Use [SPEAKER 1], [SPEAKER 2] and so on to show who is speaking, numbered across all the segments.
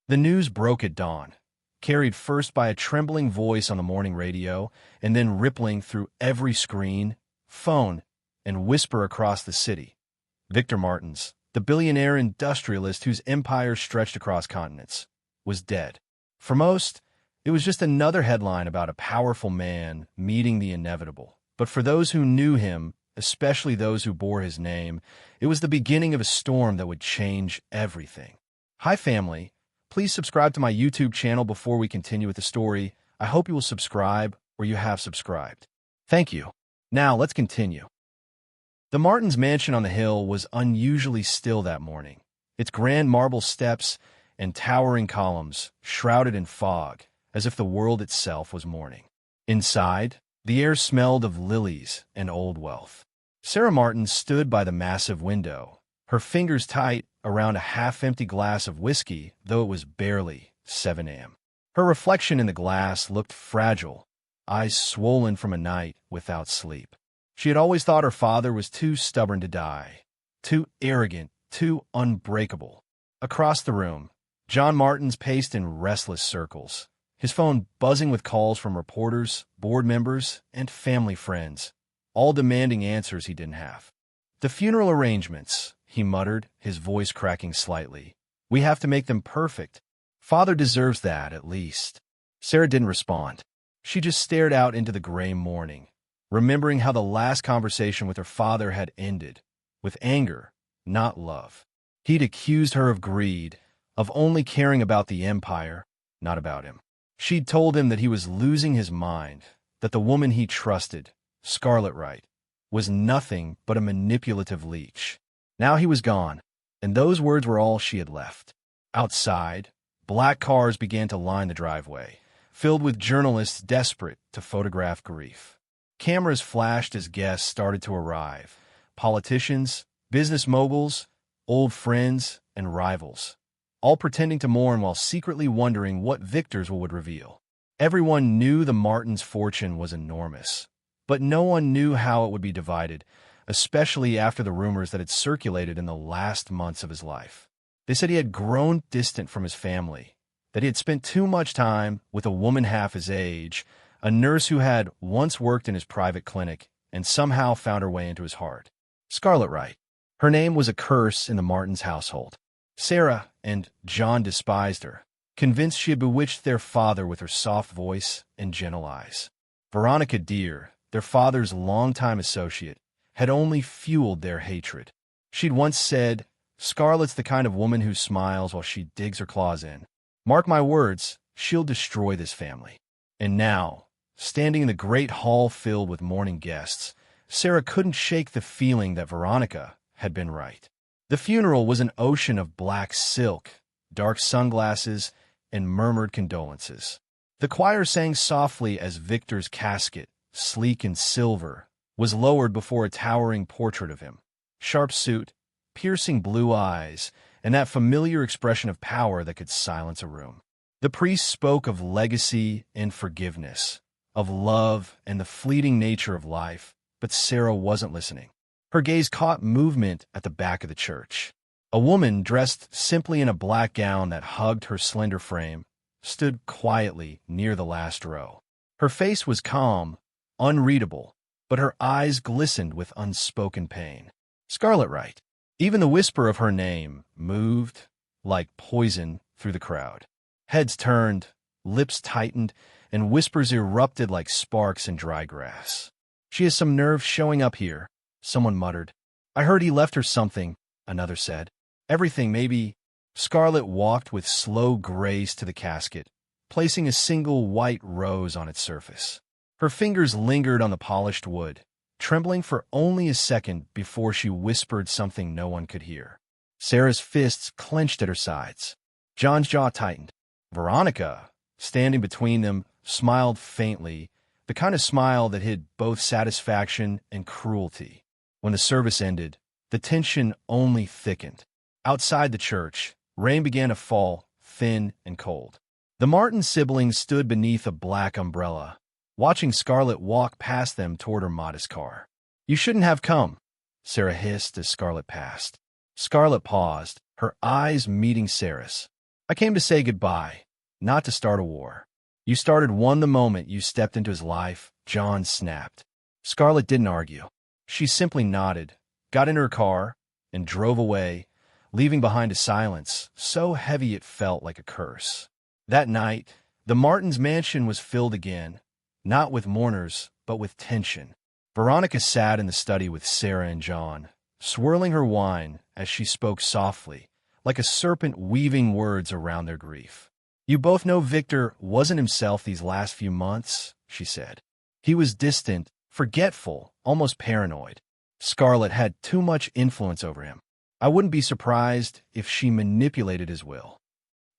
[SPEAKER 1] The news broke at dawn, carried first by a trembling voice on the morning radio, and then rippling through every screen, phone, and whisper across the city. Victor Martins, the billionaire industrialist whose empire stretched across continents, was dead. For most, it was just another headline about a powerful man meeting the inevitable. But for those who knew him, especially those who bore his name, it was the beginning of a storm that would change everything. Hi, family. Please subscribe to my YouTube channel before we continue with the story. I hope you will subscribe, or you have subscribed. Thank you. Now, let's continue. The Martins' mansion on the hill was unusually still that morning. Its grand marble steps and towering columns shrouded in fog, as if the world itself was mourning. Inside, the air smelled of lilies and old wealth. Sarah Martin stood by the massive window, her fingers tight around a half-empty glass of whiskey, though it was barely 7 a.m. Her reflection in the glass looked fragile, eyes swollen from a night without sleep. She had always thought her father was too stubborn to die, too arrogant, too unbreakable. Across the room, John Martins paced in restless circles, his phone buzzing with calls from reporters, board members, and family friends, all demanding answers he didn't have. "The funeral arrangements," he muttered, his voice cracking slightly. "We have to make them perfect. Father deserves that, at least." Sarah didn't respond. She just stared out into the gray morning, remembering how the last conversation with her father had ended, with anger, not love. He'd accused her of greed, of only caring about the empire, not about him. She'd told him that he was losing his mind, that the woman he trusted, Scarlet Right, was nothing but a manipulative leech. Now he was gone, and those words were all she had left. Outside, black cars began to line the driveway, filled with journalists desperate to photograph grief. Cameras flashed as guests started to arrive. Politicians, business moguls, old friends, and rivals, all pretending to mourn while secretly wondering what victors would reveal. Everyone knew the Martins' fortune was enormous, but no one knew how it would be divided, especially after the rumors that had circulated in the last months of his life. They said he had grown distant from his family, that he had spent too much time with a woman half his age, a nurse who had once worked in his private clinic and somehow found her way into his heart. Scarlet Right. Her name was a curse in the Martins' household. Sarah and John despised her, convinced she had bewitched their father with her soft voice and gentle eyes. Veronica Deere, their father's longtime associate, had only fueled their hatred. She'd once said, "Scarlet's the kind of woman who smiles while she digs her claws in. Mark my words, she'll destroy this family." And now, standing in the great hall filled with mourning guests, Sarah couldn't shake the feeling that Veronica had been right. The funeral was an ocean of black silk, dark sunglasses, and murmured condolences. The choir sang softly as Victor's casket, sleek in silver, was lowered before a towering portrait of him. Sharp suit, piercing blue eyes, and that familiar expression of power that could silence a room. The priest spoke of legacy and forgiveness, of love and the fleeting nature of life, but Sarah wasn't listening. Her gaze caught movement at the back of the church. A woman dressed simply in a black gown that hugged her slender frame stood quietly near the last row. Her face was calm, unreadable, but her eyes glistened with unspoken pain. Scarlet Right. Even the whisper of her name moved like poison through the crowd. Heads turned, lips tightened, and whispers erupted like sparks in dry grass. "She has some nerve showing up here," someone muttered. "I heard he left her something," another said. "Everything, maybe." Scarlet walked with slow grace to the casket, placing a single white rose on its surface. Her fingers lingered on the polished wood, trembling for only a second before she whispered something no one could hear. Sarah's fists clenched at her sides. John's jaw tightened. Veronica, standing between them, smiled faintly, the kind of smile that hid both satisfaction and cruelty. When the service ended, the tension only thickened. Outside the church, rain began to fall, thin and cold. The Martin siblings stood beneath a black umbrella, watching Scarlet walk past them toward her modest car. "You shouldn't have come," Sarah hissed as Scarlet passed. Scarlet paused, her eyes meeting Sarah's. I came to say goodbye, not to start a war. You started one the moment you stepped into his life, John snapped. Scarlet didn't argue. She simply nodded, got in her car, and drove away, leaving behind a silence so heavy it felt like a curse. That night, the Martins' mansion was filled again, not with mourners, but with tension. Veronica sat in the study with Sarah and John, swirling her wine as she spoke softly, like a serpent weaving words around their grief. You both know Victor wasn't himself these last few months, she said. He was distant, forgetful, almost paranoid. Scarlet had too much influence over him. I wouldn't be surprised if she manipulated his will.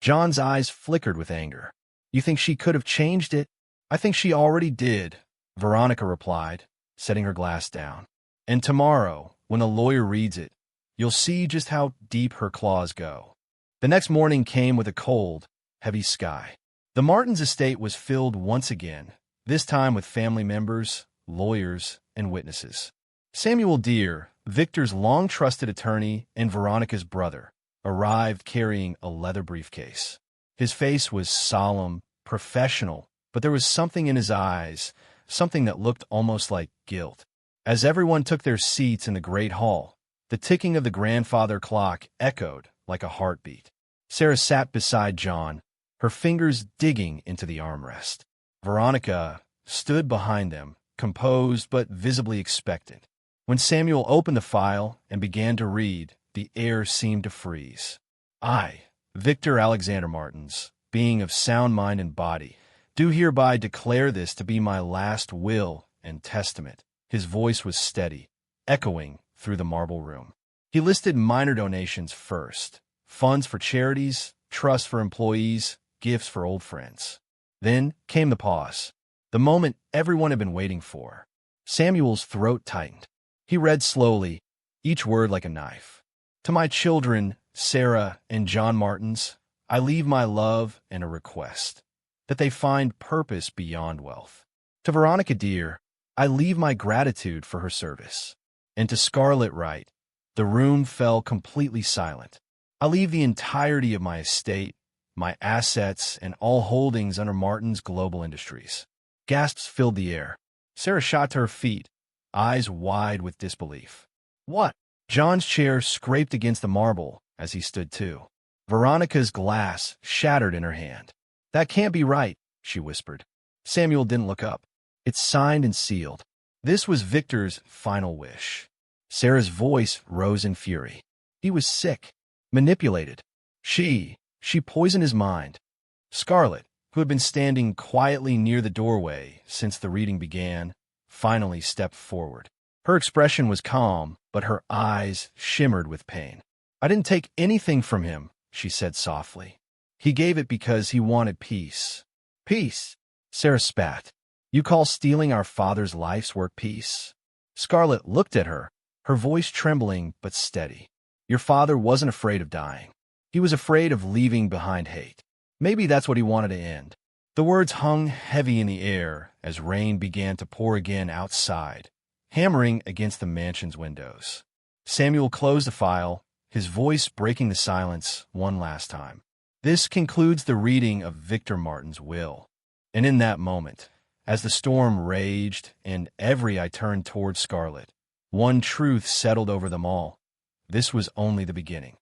[SPEAKER 1] John's eyes flickered with anger. You think she could have changed it? I think she already did, Veronica replied, setting her glass down. And tomorrow, when the lawyer reads it, you'll see just how deep her claws go. The next morning came with a cold, heavy sky. The Martins' estate was filled once again, this time with family members, lawyers, and witnesses. Samuel Deere, Victor's long-trusted attorney and Veronica's brother, arrived carrying a leather briefcase. His face was solemn, professional, but there was something in his eyes, something that looked almost like guilt. As everyone took their seats in the great hall, the ticking of the grandfather clock echoed like a heartbeat. Sarah sat beside John, her fingers digging into the armrest. Veronica stood behind them, composed but visibly expectant. When Samuel opened the file and began to read, the air seemed to freeze. I, Victor Alexander Martins, being of sound mind and body, do hereby declare this to be my last will and testament. His voice was steady, echoing through the marble room. He listed minor donations first, funds for charities, trusts for employees, gifts for old friends. Then came the pause, the moment everyone had been waiting for. Samuel's throat tightened. He read slowly, each word like a knife. To my children, Sarah and John Martins, I leave my love and a request, that they find purpose beyond wealth. To Veronica Deere, I leave my gratitude for her service. And to Scarlet Right, the room fell completely silent. I leave the entirety of my estate, my assets, and all holdings under Martins Global Industries. Gasps filled the air. Sarah shot to her feet, eyes wide with disbelief. What? John's chair scraped against the marble as he stood too. Veronica's glass shattered in her hand. That can't be right, she whispered. Samuel didn't look up. It's signed and sealed. This was Victor's final wish. Sarah's voice rose in fury. He was sick, manipulated. She poisoned his mind. Scarlet, who had been standing quietly near the doorway since the reading began, finally stepped forward. Her expression was calm, but her eyes shimmered with pain. I didn't take anything from him, she said softly. He gave it because he wanted peace. Peace? Sarah spat. You call stealing our father's life's work peace? Scarlet looked at her, her voice trembling but steady. Your father wasn't afraid of dying. He was afraid of leaving behind hate. Maybe that's what he wanted to end. The words hung heavy in the air as rain began to pour again outside, hammering against the mansion's windows. Samuel closed the file, his voice breaking the silence one last time. This concludes the reading of Victor Martin's will. And in that moment, as the storm raged and every eye turned toward Scarlet, one truth settled over them all. This was only the beginning.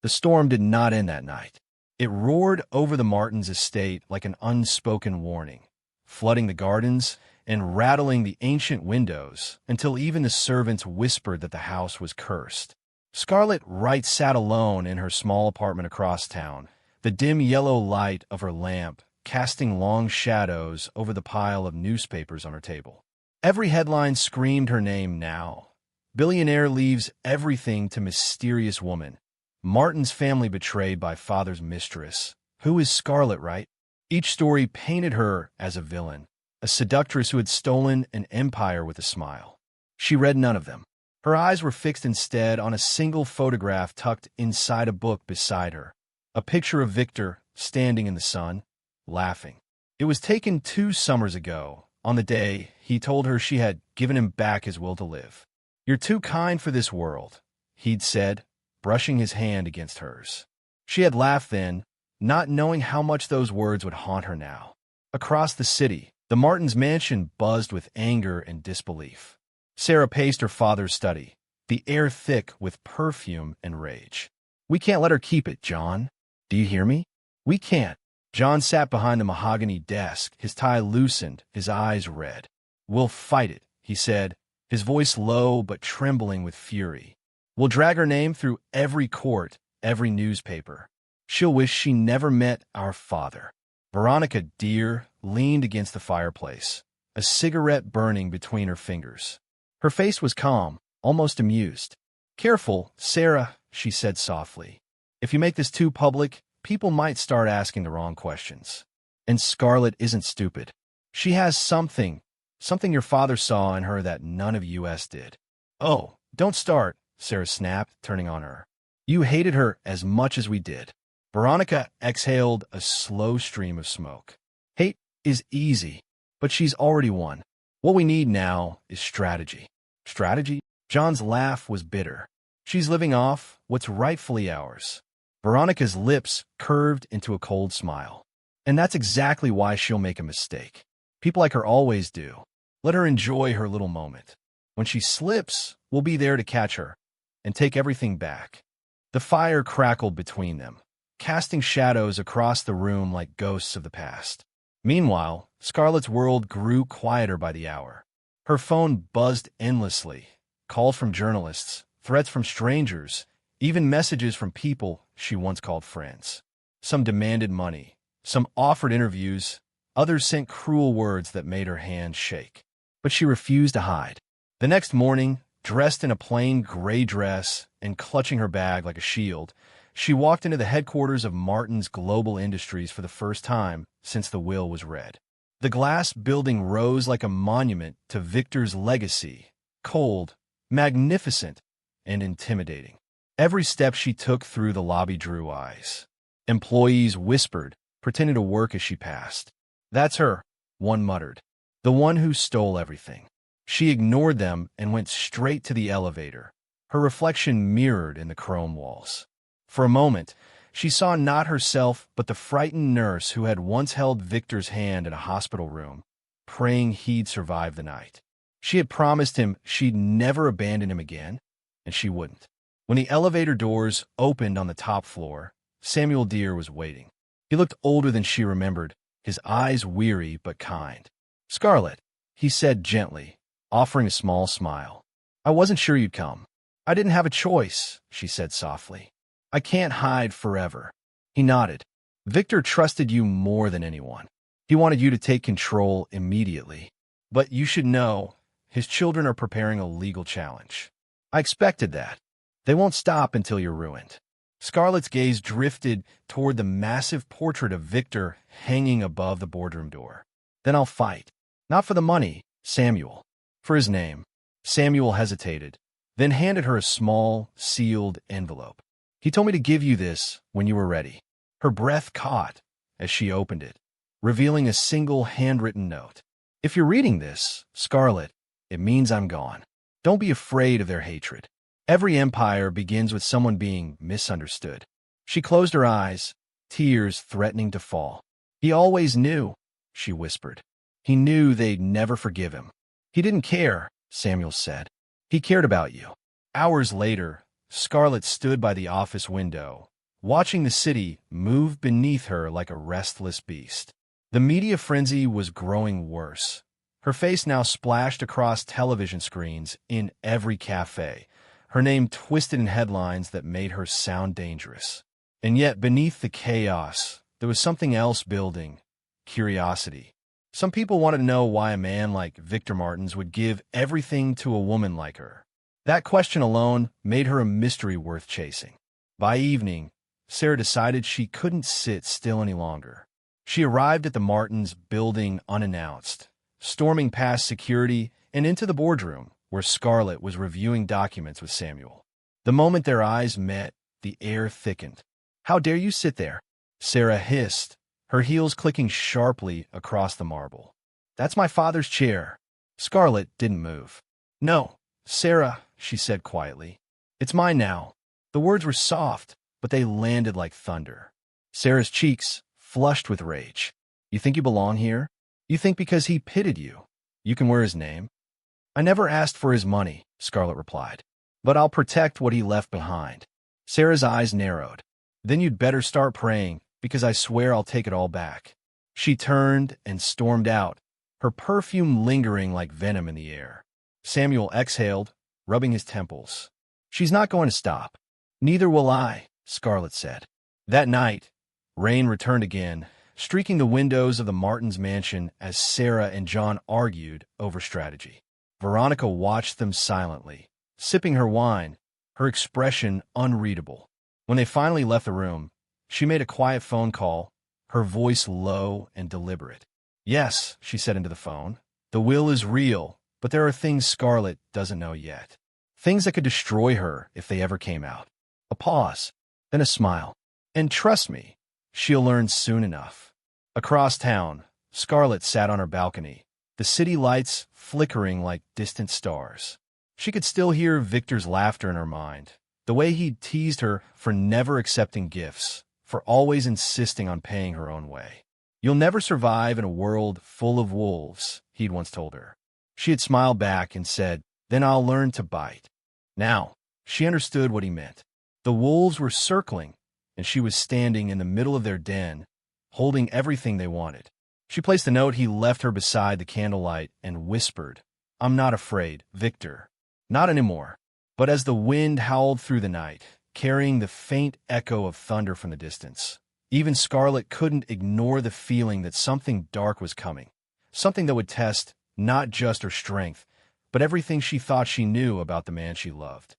[SPEAKER 1] The storm did not end that night. It roared over the Martins' estate like an unspoken warning, flooding the gardens and rattling the ancient windows until even the servants whispered that the house was cursed. Scarlet Right sat alone in her small apartment across town, the dim yellow light of her lamp casting long shadows over the pile of newspapers on her table. Every headline screamed her name now. Billionaire leaves everything to mysterious woman. Martin's family betrayed by father's mistress. Who is Scarlet Right? Each story painted her as a villain, a seductress who had stolen an empire with a smile. She read none of them. Her eyes were fixed instead on a single photograph tucked inside a book beside her, a picture of Victor standing in the sun, laughing. It was taken 2 summers ago, on the day he told her she had given him back his will to live. You're too kind for this world, he'd said, brushing his hand against hers. She had laughed then, not knowing how much those words would haunt her now. Across the city, the Martins' mansion buzzed with anger and disbelief. Sarah paced her father's study, the air thick with perfume and rage. "We can't let her keep it, John. Do you hear me? We can't." John sat behind the mahogany desk, his tie loosened, his eyes red. "We'll fight it," he said, his voice low but trembling with fury. "We'll drag her name through every court, every newspaper. She'll wish she never met our father." Veronica Deere leaned against the fireplace, a cigarette burning between her fingers. Her face was calm, almost amused. "Careful, Sarah," she said softly. "If you make this too public, people might start asking the wrong questions. And Scarlet isn't stupid. She has something your father saw in her that none of us did." "Oh, don't start," Sarah snapped, turning on her. "You hated her as much as we did." Veronica exhaled a slow stream of smoke. "Hate is easy, but she's already won. What we need now is strategy." "Strategy?" John's laugh was bitter. "She's living off what's rightfully ours." Veronica's lips curved into a cold smile. "And that's exactly why she'll make a mistake. People like her always do. Let her enjoy her little moment. When she slips, we'll be there to catch her and take everything back." The fire crackled between them, casting shadows across the room like ghosts of the past. Meanwhile, Scarlet's world grew quieter by the hour. Her phone buzzed endlessly, calls from journalists, threats from strangers, even messages from people she once called friends. Some demanded money, some offered interviews, others sent cruel words that made her hands shake. But she refused to hide. The next morning, dressed in a plain gray dress and clutching her bag like a shield, she walked into the headquarters of Martin's Global Industries for the first time since the will was read. The glass building rose like a monument to Victor's legacy, cold, magnificent, and intimidating. Every step she took through the lobby drew eyes. Employees whispered, pretending to work as she passed. "That's her," one muttered. "The one who stole everything." She ignored them and went straight to the elevator, her reflection mirrored in the chrome walls. For a moment, she saw not herself but the frightened nurse who had once held Victor's hand in a hospital room, praying he'd survive the night. She had promised him she'd never abandon him again, and she wouldn't. When the elevator doors opened on the top floor, Samuel Deere was waiting. He looked older than she remembered, his eyes weary but kind. "Scarlet," he said gently, offering a small smile. "I wasn't sure you'd come." "I didn't have a choice," she said softly. "I can't hide forever." He nodded. "Victor trusted you more than anyone. He wanted you to take control immediately. But you should know, his children are preparing a legal challenge." "I expected that. They won't stop until you're ruined." Scarlet's gaze drifted toward the massive portrait of Victor hanging above the boardroom door. "Then I'll fight. Not for the money, Samuel. For his name." Samuel hesitated, then handed her a small, sealed envelope. "He told me to give you this when you were ready." Her breath caught as she opened it, revealing a single handwritten note. "If you're reading this, Scarlet, it means I'm gone. Don't be afraid of their hatred. Every empire begins with someone being misunderstood." She closed her eyes, tears threatening to fall. "He always knew," she whispered. "He knew they'd never forgive him." "He didn't care," Samuel said. "He cared about you." Hours later, Scarlet stood by the office window, watching the city move beneath her like a restless beast. The media frenzy was growing worse. Her face now splashed across television screens in every cafe, her name twisted in headlines that made her sound dangerous. And yet, beneath the chaos, there was something else building: curiosity. Some people wanted to know why a man like Victor Martins would give everything to a woman like her. That question alone made her a mystery worth chasing. By evening, Sarah decided she couldn't sit still any longer. She arrived at the Martins building unannounced, storming past security and into the boardroom, where Scarlet was reviewing documents with Samuel. The moment their eyes met, the air thickened. "How dare you sit there?" Sarah hissed, her heels clicking sharply across the marble. "That's my father's chair." Scarlet didn't move. "No, Sarah," she said quietly. "It's mine now." The words were soft, but they landed like thunder. Sarah's cheeks flushed with rage. You think you belong here? You think because he pitied you, you can wear his name? I never asked for his money, Scarlet replied. But I'll protect what he left behind. Sarah's eyes narrowed. Then you'd better start praying, because I swear I'll take it all back. She turned and stormed out, her perfume lingering like venom in the air. Samuel exhaled, rubbing his temples. She's not going to stop. Neither will I, Scarlet said. That night, rain returned again, streaking the windows of the Martins' mansion as Sarah and John argued over strategy. Veronica watched them silently, sipping her wine, her expression unreadable. When they finally left the room, she made a quiet phone call, her voice low and deliberate. Yes, she said into the phone, the will is real, but there are things Scarlet doesn't know yet. Things that could destroy her if they ever came out. A pause, then a smile. And trust me, she'll learn soon enough. Across town, Scarlet sat on her balcony, the city lights flickering like distant stars. She could still hear Victor's laughter in her mind, the way he'd teased her for never accepting gifts, for always insisting on paying her own way. You'll never survive in a world full of wolves, he'd once told her. She had smiled back and said, then I'll learn to bite. Now, she understood what he meant. The wolves were circling, and she was standing in the middle of their den, holding everything they wanted. She placed the note he left her beside the candlelight and whispered, I'm not afraid, Victor. Not anymore. But as the wind howled through the night, carrying the faint echo of thunder from the distance, even Scarlet couldn't ignore the feeling that something dark was coming, something that would test not just her strength, but everything she thought she knew about the man she loved.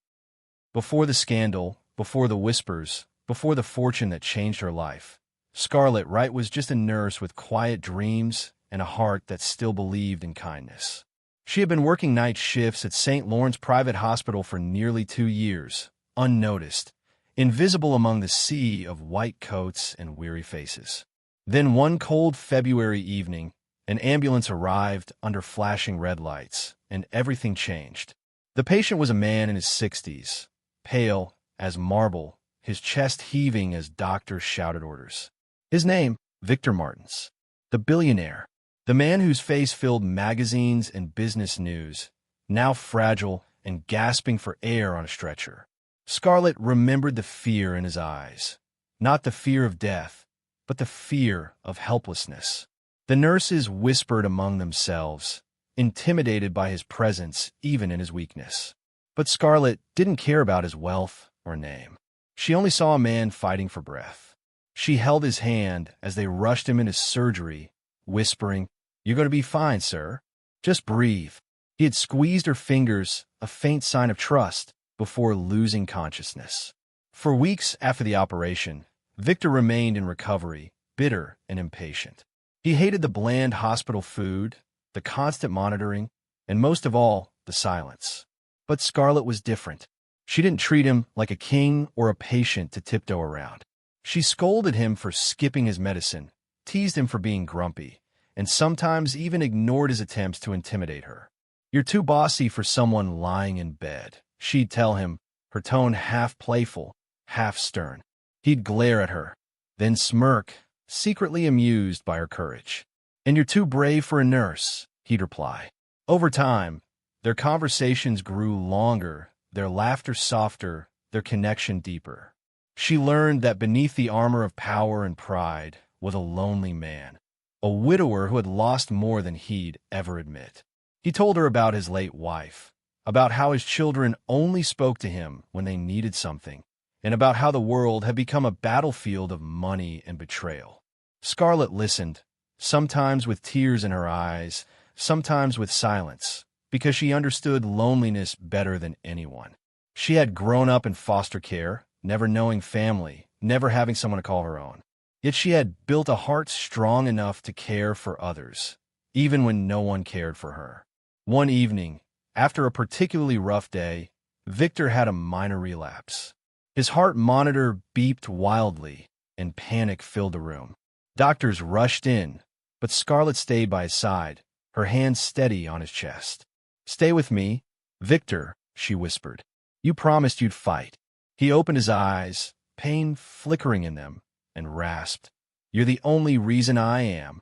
[SPEAKER 1] Before the scandal, before the whispers, before the fortune that changed her life, Scarlet Right was just a nurse with quiet dreams and a heart that still believed in kindness. She had been working night shifts at St. Lawrence Private Hospital for nearly 2 years, unnoticed, invisible among the sea of white coats and weary faces. Then one cold February evening, an ambulance arrived under flashing red lights, and everything changed. The patient was a man in his 60s, pale as marble, his chest heaving as doctors shouted orders. His name, Victor Martins, the billionaire, the man whose face filled magazines and business news, now fragile and gasping for air on a stretcher. Scarlet remembered the fear in his eyes, not the fear of death, but the fear of helplessness. The nurses whispered among themselves, intimidated by his presence even in his weakness. But Scarlet didn't care about his wealth or name. She only saw a man fighting for breath. She held his hand as they rushed him into surgery, whispering, You're going to be fine, sir. Just breathe. He had squeezed her fingers, a faint sign of trust, before losing consciousness. For weeks after the operation, Victor remained in recovery, bitter and impatient. He hated the bland hospital food, the constant monitoring, and most of all, the silence. But Scarlet was different. She didn't treat him like a king or a patient to tiptoe around. She scolded him for skipping his medicine, teased him for being grumpy, and sometimes even ignored his attempts to intimidate her. You're too bossy for someone lying in bed, she'd tell him, her tone half playful, half stern. He'd glare at her, then smirk, secretly amused by her courage. And you're too brave for a nurse, he'd reply. Over time, their conversations grew longer, their laughter softer, their connection deeper. She learned that beneath the armor of power and pride was a lonely man, a widower who had lost more than he'd ever admit. He told her about his late wife, about how his children only spoke to him when they needed something, and about how the world had become a battlefield of money and betrayal. Scarlet listened, sometimes with tears in her eyes, sometimes with silence, because she understood loneliness better than anyone. She had grown up in foster care, never knowing family, never having someone to call her own. Yet she had built a heart strong enough to care for others, even when no one cared for her. One evening, after a particularly rough day, Victor had a minor relapse. His heart monitor beeped wildly, and panic filled the room. Doctors rushed in, but Scarlet stayed by his side, her hand steady on his chest. "Stay with me, Victor," she whispered. "You promised you'd fight." He opened his eyes, pain flickering in them, and rasped, "You're the only reason I am."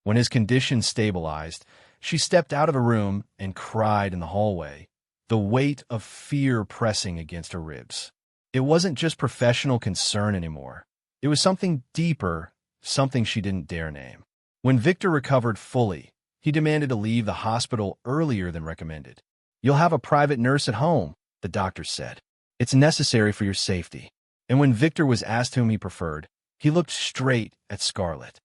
[SPEAKER 1] When his condition stabilized, she stepped out of the room and cried in the hallway, the weight of fear pressing against her ribs. It wasn't just professional concern anymore. It was something deeper, something she didn't dare name. When Victor recovered fully, he demanded to leave the hospital earlier than recommended. "You'll have a private nurse at home," the doctor said. "It's necessary for your safety." And when Victor was asked whom he preferred, he looked straight at Scarlet.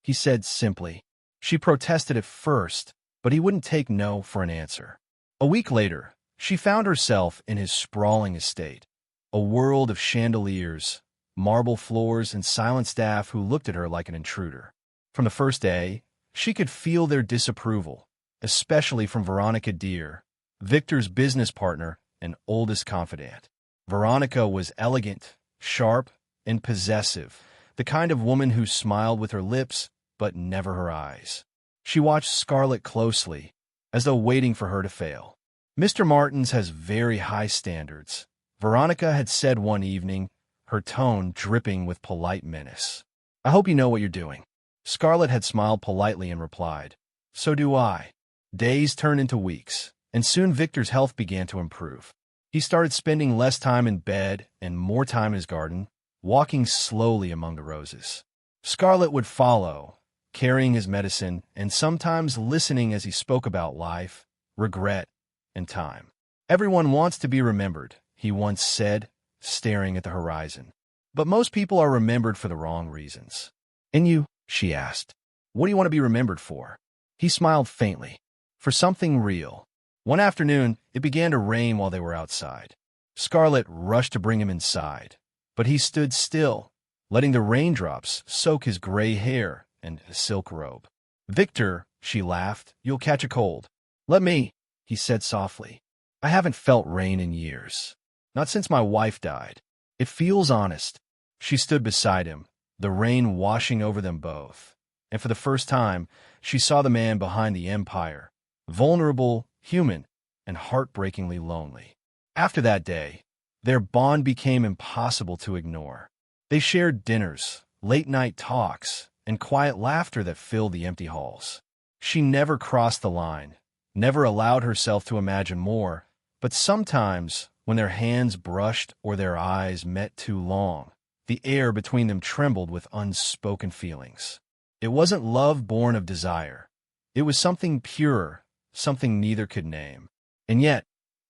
[SPEAKER 1] He said simply. She protested at first, but he wouldn't take no for an answer. A week later, she found herself in his sprawling estate, a world of chandeliers, marble floors, and silent staff who looked at her like an intruder. From the first day, she could feel their disapproval, especially from Veronica Deere, Victor's business partner and oldest confidant. Veronica was elegant, sharp, and possessive, the kind of woman who smiled with her lips but never her eyes. She watched Scarlet closely, as though waiting for her to fail. "Mr. Martins has very high standards," Veronica had said one evening, her tone dripping with polite menace. "I hope you know what you're doing." Scarlet had smiled politely and replied, "So do I." Days turned into weeks, and soon Victor's health began to improve. He started spending less time in bed and more time in his garden, walking slowly among the roses. Scarlet would follow, carrying his medicine and sometimes listening as he spoke about life, regret, and time. "Everyone wants to be remembered," he once said, staring at the horizon. "But most people are remembered for the wrong reasons." "And you?" she asked. "What do you want to be remembered for?" He smiled faintly. "For something real." One afternoon, it began to rain while they were outside. Scarlet rushed to bring him inside, but he stood still, letting the raindrops soak his gray hair and his silk robe. "Victor," she laughed, "you'll catch a cold." "Let me," he said softly. "I haven't felt rain in years. Not since my wife died. It feels honest." She stood beside him, the rain washing over them both, and for the first time, she saw the man behind the empire, vulnerable, human, and heartbreakingly lonely. After that day, their bond became impossible to ignore. They shared dinners, late-night talks, and quiet laughter that filled the empty halls. She never crossed the line, never allowed herself to imagine more, but sometimes, when their hands brushed or their eyes met too long, the air between them trembled with unspoken feelings. It wasn't love born of desire. It was something purer, something neither could name. And yet,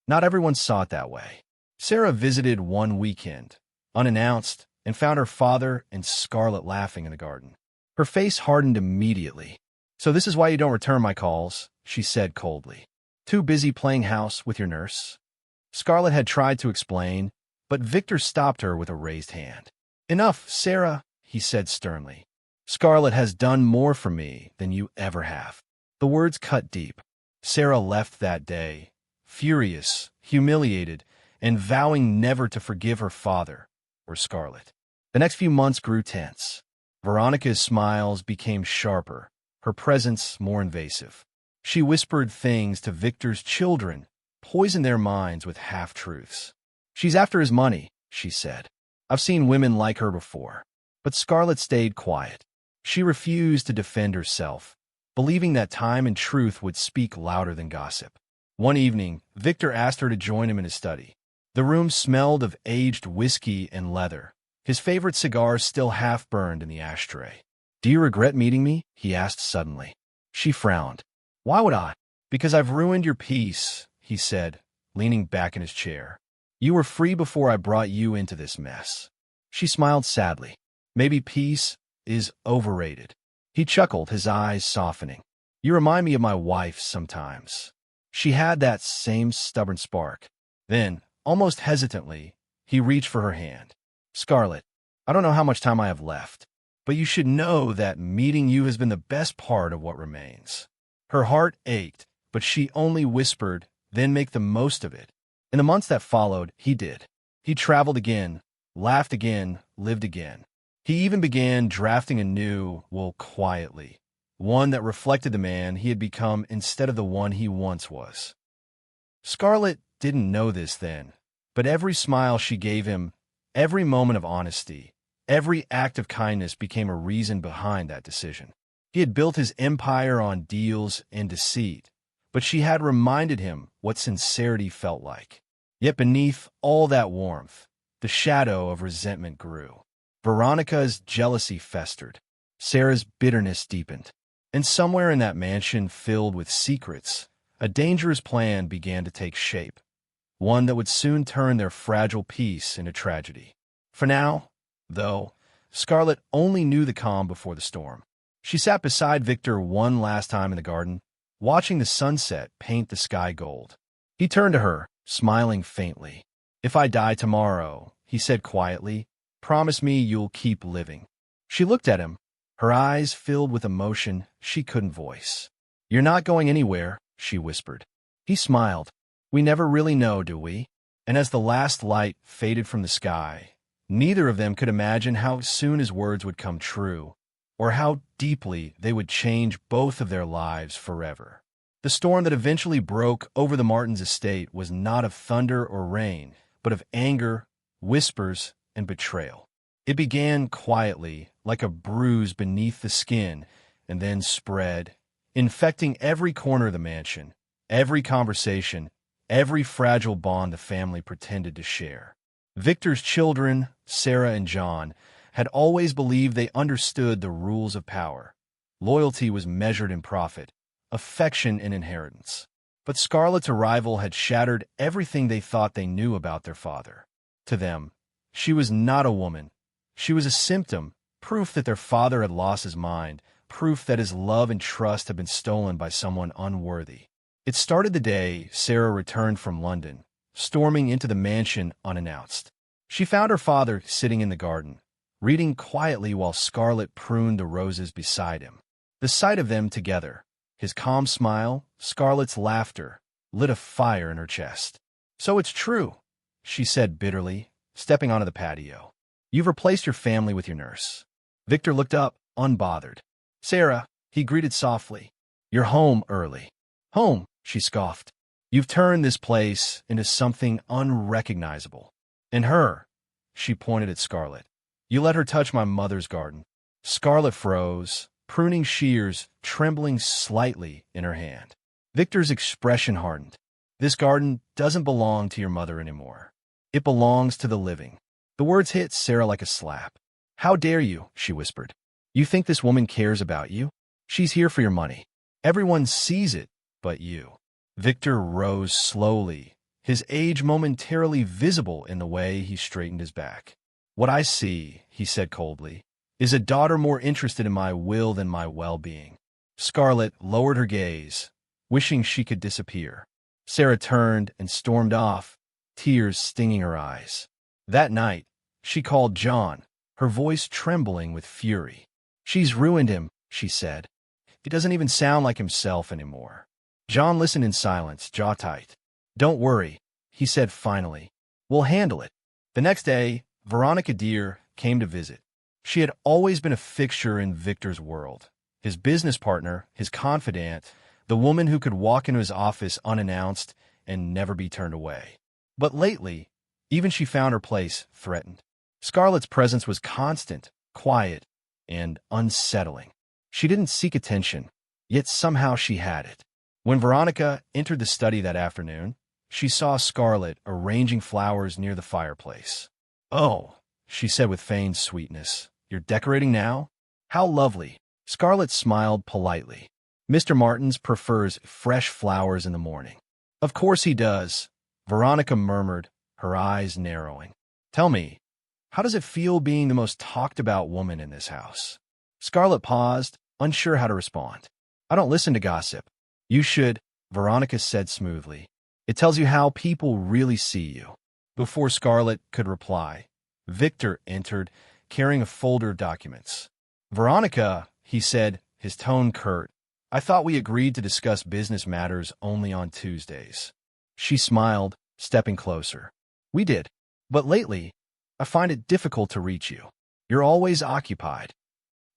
[SPEAKER 1] not everyone saw it that way. Sarah visited one weekend, unannounced, and found her father and Scarlet laughing in the garden. Her face hardened immediately. "So this is why you don't return my calls," she said coldly. "Too busy playing house with your nurse?" Scarlet had tried to explain, but Victor stopped her with a raised hand. "Enough, Sarah," he said sternly. "Scarlet has done more for me than you ever have." The words cut deep. Sarah left that day, furious, humiliated, and vowing never to forgive her father or Scarlet. The next few months grew tense. Veronica's smiles became sharper, her presence more invasive. She whispered things to Victor's children, poisoned their minds with half-truths. "She's after his money," she said. "I've seen women like her before." But Scarlet stayed quiet. She refused to defend herself, believing that time and truth would speak louder than gossip. One evening, Victor asked her to join him in his study. The room smelled of aged whiskey and leather, his favorite cigar still half-burned in the ashtray. "Do you regret meeting me?" he asked suddenly. She frowned. "Why would I?" "Because I've ruined your peace," he said, leaning back in his chair. "You were free before I brought you into this mess." She smiled sadly. "Maybe peace is overrated." He chuckled, his eyes softening. "You remind me of my wife sometimes." She had that same stubborn spark. Then, almost hesitantly, he reached for her hand. "Scarlet, I don't know how much time I have left, but you should know that meeting you has been the best part of what remains." Her heart ached, but she only whispered, "Then make the most of it." In the months that followed, he did. He traveled again, laughed again, lived again. He even began drafting a new, quietly, one that reflected the man he had become instead of the one he once was. Scarlet didn't know this then, but every smile she gave him, every moment of honesty, Every act of kindness became a reason behind that decision. He had built his empire on deals and deceit, but she had reminded him what sincerity felt like. Yet beneath all that warmth, the shadow of resentment grew. Veronica's jealousy festered. Sarah's bitterness deepened. And somewhere in that mansion filled with secrets, a dangerous plan began to take shape, one that would soon turn their fragile peace into tragedy. For now, though, Scarlet only knew the calm before the storm. She sat beside Victor one last time in the garden, watching the sunset paint the sky gold. He turned to her, smiling faintly. "If I die tomorrow," he said quietly, "promise me you'll keep living." She looked at him, her eyes filled with emotion she couldn't voice. "You're not going anywhere," she whispered. He smiled. "We never really know, do we?" And as the last light faded from the sky, neither of them could imagine how soon his words would come true, or how deeply they would change both of their lives forever. The storm that eventually broke over the Martins' estate was not of thunder or rain, but of anger, whispers, and betrayal. It began quietly, like a bruise beneath the skin, and then spread, infecting every corner of the mansion, every conversation, every fragile bond the family pretended to share. Victor's children, Sarah and John, had always believed they understood the rules of power. Loyalty was measured in profit, affection in inheritance. But Scarlet's arrival had shattered everything they thought they knew about their father. To them, she was not a woman. She was a symptom, proof that their father had lost his mind, proof that his love and trust had been stolen by someone unworthy. It started the day Sarah returned from London, storming into the mansion unannounced. She found her father sitting in the garden, reading quietly while Scarlet pruned the roses beside him. The sight of them together, his calm smile, Scarlet's laughter, lit a fire in her chest. "So it's true," she said bitterly, stepping onto the patio. "You've replaced your family with your nurse." Victor looked up, unbothered. "Sarah," he greeted softly, "you're home early." "Home," she scoffed. "You've turned this place into something unrecognizable." "And her," she pointed at Scarlet. "You let her touch my mother's garden." Scarlet froze, pruning shears trembling slightly in her hand. Victor's expression hardened. "This garden doesn't belong to your mother anymore. It belongs to the living." The words hit Sarah like a slap. "How dare you?" she whispered. "You think this woman cares about you? She's here for your money. Everyone sees it but you." Victor rose slowly, his age momentarily visible in the way he straightened his back. "What I see," he said coldly, "is a daughter more interested in my will than my well-being." Scarlet lowered her gaze, wishing she could disappear. Sarah turned and stormed off, tears stinging her eyes. That night, she called John, her voice trembling with fury. "She's ruined him," she said. "He doesn't even sound like himself anymore." John listened in silence, jaw tight. "Don't worry," he said finally. "We'll handle it." The next day, Veronica Deere came to visit. She had always been a fixture in Victor's world, his business partner, his confidant, the woman who could walk into his office unannounced and never be turned away. But lately, even she found her place threatened. Scarlet's presence was constant, quiet, and unsettling. She didn't seek attention, yet somehow she had it. When Veronica entered the study that afternoon, she saw Scarlet arranging flowers near the fireplace. "Oh," she said with feigned sweetness, "you're decorating now? How lovely." Scarlet smiled politely. "Mr. Martins prefers fresh flowers in the morning." "Of course he does," Veronica murmured, her eyes narrowing. "Tell me, how does it feel being the most talked-about woman in this house?" Scarlet paused, unsure how to respond. "I don't listen to gossip." "You should," Veronica said smoothly. "It tells you how people really see you." Before Scarlet could reply, Victor entered, carrying a folder of documents. "Veronica," he said, his tone curt, "I thought we agreed to discuss business matters only on Tuesdays." She smiled, stepping closer. "We did. But lately, I find it difficult to reach you. You're always occupied."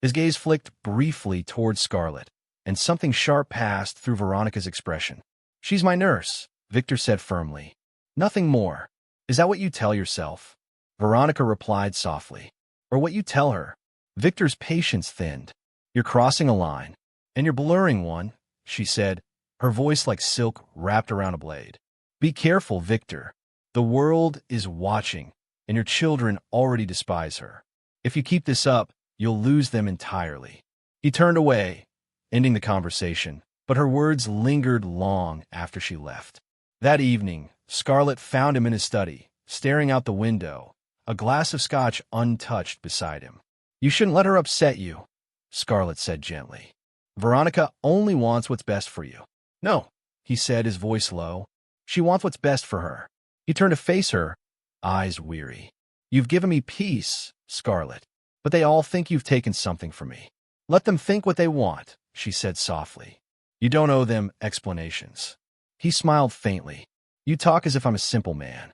[SPEAKER 1] His gaze flicked briefly towards Scarlet, and something sharp passed through Veronica's expression. "She's my nurse," Victor said firmly. "Nothing more. Is that what you tell yourself?" Veronica replied softly. or what you tell her. Victor's patience thinned. You're crossing a line, and you're blurring one, she said, her voice like silk wrapped around a blade. Be careful, Victor. The world is watching, and your children already despise her. If you keep this up, you'll lose them entirely. He turned away, ending the conversation, but her words lingered long after she left. That evening, Scarlet found him in his study, staring out the window, a glass of scotch untouched beside him. You shouldn't let her upset you, Scarlet said gently. Veronica only wants what's best for you. No, he said, his voice low. She wants what's best for her. He turned to face her, eyes weary. You've given me peace, Scarlet, but they all think you've taken something from me. Let them think what they want, she said softly. You don't owe them explanations. He smiled faintly. You talk as if I'm a simple man.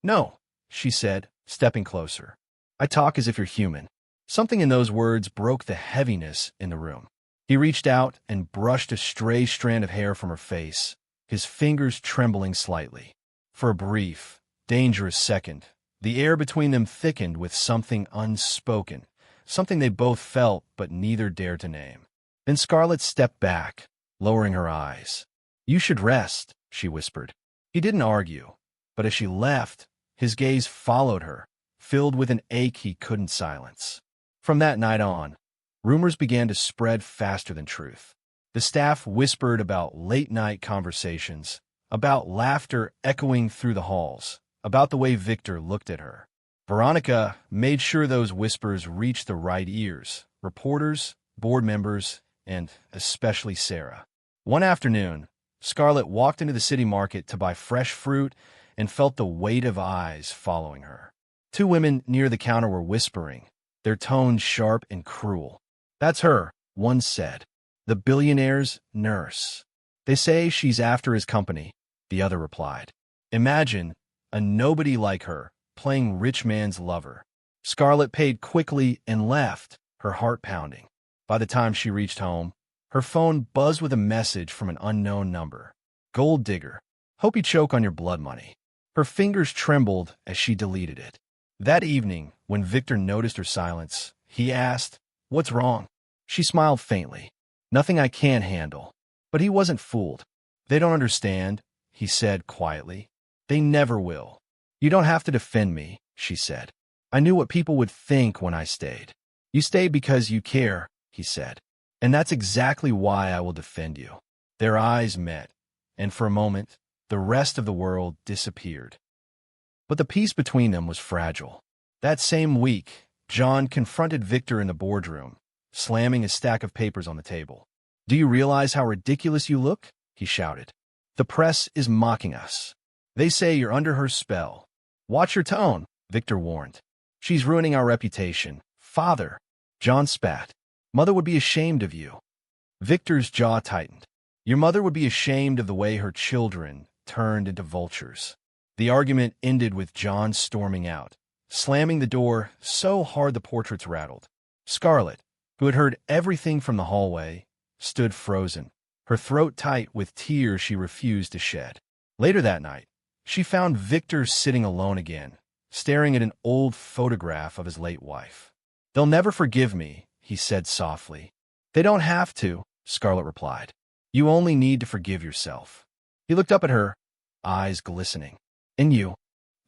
[SPEAKER 1] No, she said, stepping closer. I talk as if you're human. Something in those words broke the heaviness in the room. He reached out and brushed a stray strand of hair from her face, his fingers trembling slightly. For a brief, dangerous second, the air between them thickened with something unspoken, something they both felt but neither dared to name. Then Scarlet stepped back, lowering her eyes. You should rest, she whispered. He didn't argue, but as she left, his gaze followed her, filled with an ache he couldn't silence. From that night on, rumors began to spread faster than truth. The staff whispered about late-night conversations, about laughter echoing through the halls, about the way Victor looked at her. Veronica made sure those whispers reached the right ears, reporters, board members, and especially Sarah. One afternoon, Scarlet walked into the city market to buy fresh fruit and felt the weight of eyes following her. Two women near the counter were whispering, their tones sharp and cruel. That's her, one said. The billionaire's nurse. They say she's after his company, the other replied. Imagine a nobody like her playing rich man's lover. Scarlet paid quickly and left, her heart pounding. By the time she reached home, her phone buzzed with a message from an unknown number. Gold digger. Hope you choke on your blood money. Her fingers trembled as she deleted it. That evening, when Victor noticed her silence, he asked, What's wrong? She smiled faintly. Nothing I can't handle. But he wasn't fooled. They don't understand, he said quietly. They never will. You don't have to defend me, she said. I knew what people would think when I stayed. You stayed because you care, he said. And that's exactly why I will defend you. Their eyes met, and for a moment, the rest of the world disappeared. But the peace between them was fragile. That same week, John confronted Victor in the boardroom, slamming a stack of papers on the table. Do you realize how ridiculous you look? He shouted. The press is mocking us. They say you're under her spell. Watch your tone, Victor warned. She's ruining our reputation. Father, John spat. Mother would be ashamed of you. Victor's jaw tightened. Your mother would be ashamed of the way her children turned into vultures. The argument ended with John storming out, slamming the door so hard the portraits rattled. Scarlet, who had heard everything from the hallway, stood frozen, her throat tight with tears she refused to shed. Later that night, she found Victor sitting alone again, staring at an old photograph of his late wife. They'll never forgive me, he said softly. They don't have to, Scarlet replied. You only need to forgive yourself. He looked up at her, eyes glistening. And you?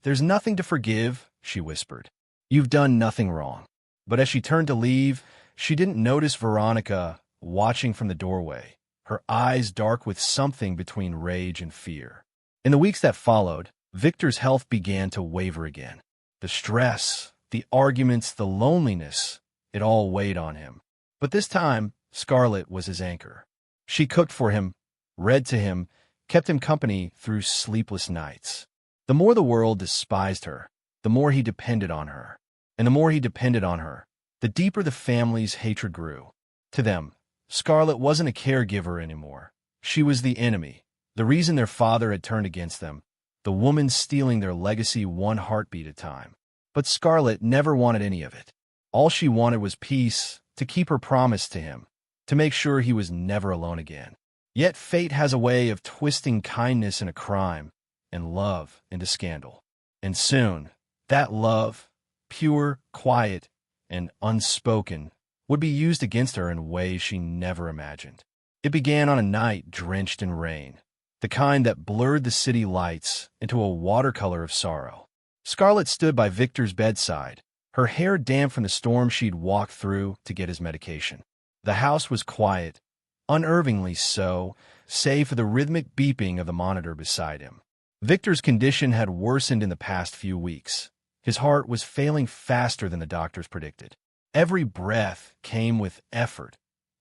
[SPEAKER 1] There's nothing to forgive, she whispered. You've done nothing wrong. But as she turned to leave, she didn't notice Veronica watching from the doorway, her eyes dark with something between rage and fear. In the weeks that followed, Victor's health began to waver again. The stress, the arguments, the loneliness, it all weighed on him. But this time, Scarlet was his anchor. She cooked for him, read to him, kept him company through sleepless nights. The more the world despised her, the more he depended on her. And the more he depended on her, the deeper the family's hatred grew. To them, Scarlet wasn't a caregiver anymore. She was the enemy, the reason their father had turned against them, the woman stealing their legacy one heartbeat at a time. But Scarlet never wanted any of it. All she wanted was peace, to keep her promise to him, to make sure he was never alone again. Yet fate has a way of twisting kindness into crime and love into scandal. And soon, that love, pure, quiet, and unspoken would be used against her in ways she never imagined. It began on a night drenched in rain, the kind that blurred the city lights into a watercolor of sorrow. Scarlet stood by Victor's bedside, her hair damp from the storm she'd walked through to get his medication. The house was quiet, unnervingly so, save for the rhythmic beeping of the monitor beside him. Victor's condition had worsened in the past few weeks. His heart was failing faster than the doctors predicted. Every breath came with effort.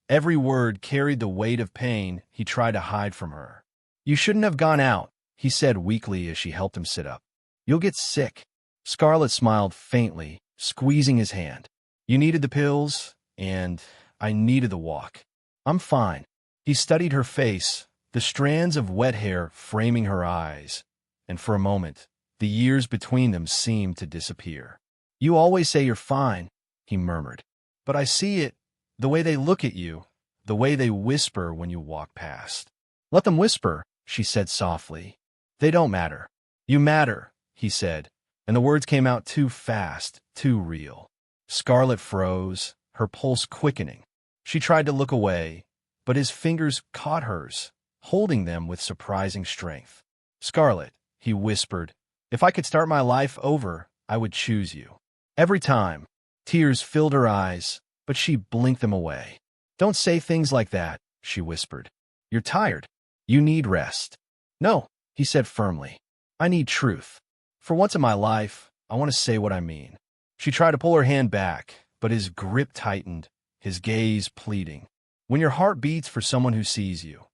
[SPEAKER 1] Every word carried the weight of pain he tried to hide from her. "You shouldn't have gone out," he said weakly as she helped him sit up. "You'll get sick." Scarlet smiled faintly, squeezing his hand. "You needed the pills, and I needed the walk. I'm fine." He studied her face, the strands of wet hair framing her eyes, and for a moment, the years between them seemed to disappear. "You always say you're fine," he murmured. "But I see it, the way they look at you, the way they whisper when you walk past." "Let them whisper," she said softly. "They don't matter." "You matter," he said, and the words came out too fast, too real. Scarlet froze, her pulse quickening. She tried to look away, but his fingers caught hers, holding them with surprising strength. "Scarlet," he whispered, "if I could start my life over, I would choose you." Every time, tears filled her eyes, but she blinked them away. "Don't say things like that," she whispered. "You're tired. You need rest." "No," he said firmly. "I need truth. For once in my life, I want to say what I mean." She tried to pull her hand back, but his grip tightened, his gaze pleading. "When your heart beats for someone who sees you,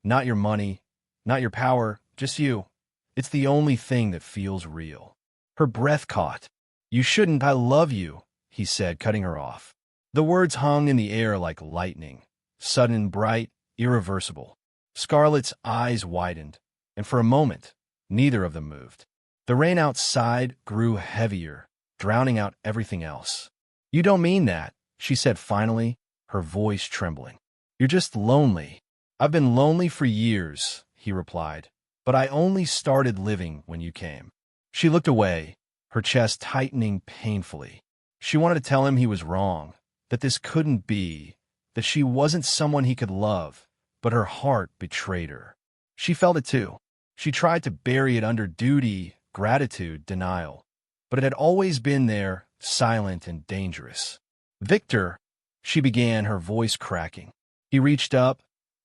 [SPEAKER 1] not your money, not your power, just you, it's the only thing that feels real." Her breath caught. "You shouldn't, I love you," he said, cutting her off. The words hung in the air like lightning, sudden, bright, irreversible. Scarlet's eyes widened, and for a moment, neither of them moved. The rain outside grew heavier, drowning out everything else. "You don't mean that," she said finally, her voice trembling. "You're just lonely." "I've been lonely for years," he replied, "but I only started living when you came." She looked away, her chest tightening painfully. She wanted to tell him he was wrong, that this couldn't be, that she wasn't someone he could love, but her heart betrayed her. She felt it too. She tried to bury it under duty, gratitude, denial, but it had always been there, silent and dangerous. "Victor," she began, her voice cracking. He reached up,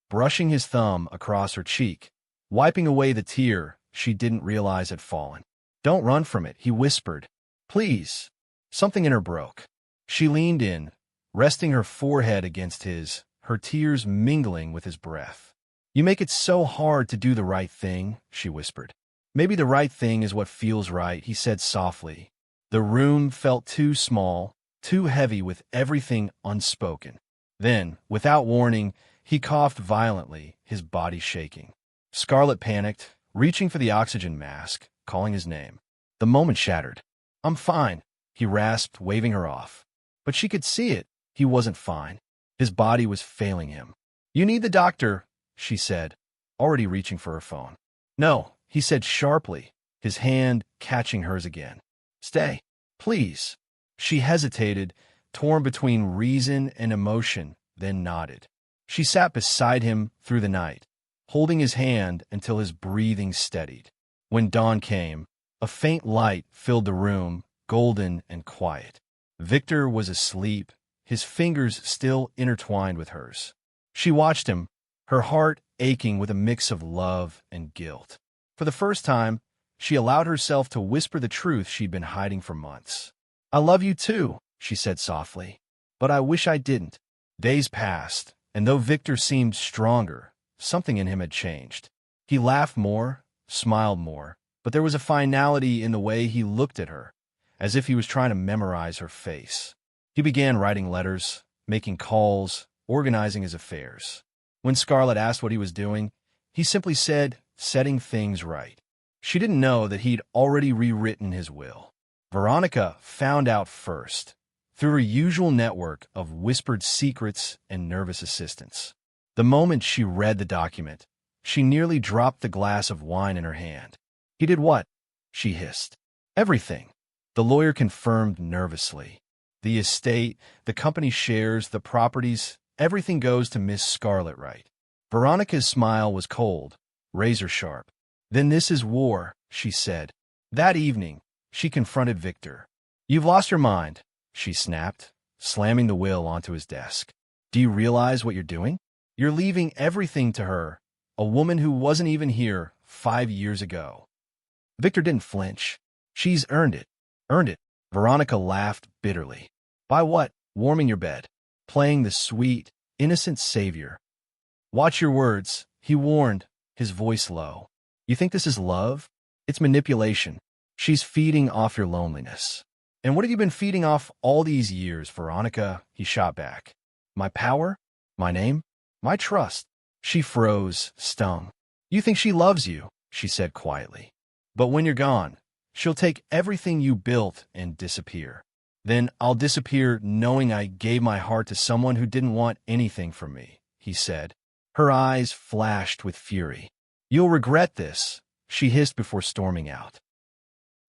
[SPEAKER 1] brushing his thumb across her cheek, wiping away the tear she didn't realize had fallen. "Don't run from it," he whispered. "Please." Something in her broke. She leaned in, resting her forehead against his, her tears mingling with his breath. "You make it so hard to do the right thing," she whispered. "Maybe the right thing is what feels right," he said softly. The room felt too small, too heavy with everything unspoken. Then, without warning, he coughed violently, his body shaking. Scarlet panicked, reaching for the oxygen mask, calling his name. The moment shattered. "I'm fine," he rasped, waving her off. But she could see it. He wasn't fine. His body was failing him. "You need the doctor," she said, already reaching for her phone. "No," he said sharply, his hand catching hers again. "Stay, please." She hesitated, torn between reason and emotion, then nodded. She sat beside him through the night, holding his hand until his breathing steadied. When dawn came, a faint light filled the room, golden and quiet. Victor was asleep, his fingers still intertwined with hers. She watched him, her heart aching with a mix of love and guilt. For the first time, she allowed herself to whisper the truth she'd been hiding for months. "I love you too," she said softly, "but I wish I didn't." Days passed, and though Victor seemed stronger, something in him had changed. He laughed more, smiled more, but there was a finality in the way he looked at her, as if he was trying to memorize her face. He began writing letters, making calls, organizing his affairs. When Scarlet asked what he was doing, he simply said, setting things right. She didn't know that he'd already rewritten his will. Veronica found out first, through her usual network of whispered secrets and nervous assistants. The moment she read the document, she nearly dropped the glass of wine in her hand. "He did what?" she hissed. "Everything," the lawyer confirmed nervously. The estate, the company shares, the properties, everything goes to Miss Scarlet Right. Veronica's smile was cold, razor sharp. Then this is war, she said. That evening, she confronted Victor. You've lost your mind, she snapped, slamming the will onto his desk. Do you realize what you're doing? You're leaving everything to her, a woman who wasn't even here 5 years ago. Victor didn't flinch. She's earned it. Earned it. Veronica laughed bitterly. By what? Warming your bed. Playing the sweet, innocent savior. Watch your words, he warned, his voice low. You think this is love? It's manipulation. She's feeding off your loneliness. And what have you been feeding off all these years, Veronica? He shot back. My power? My name? My trust? She froze, stung. You think she loves you, she said quietly. But when you're gone, she'll take everything you built and disappear. Then I'll disappear knowing I gave my heart to someone who didn't want anything from me, he said. Her eyes flashed with fury. You'll regret this, she hissed before storming out.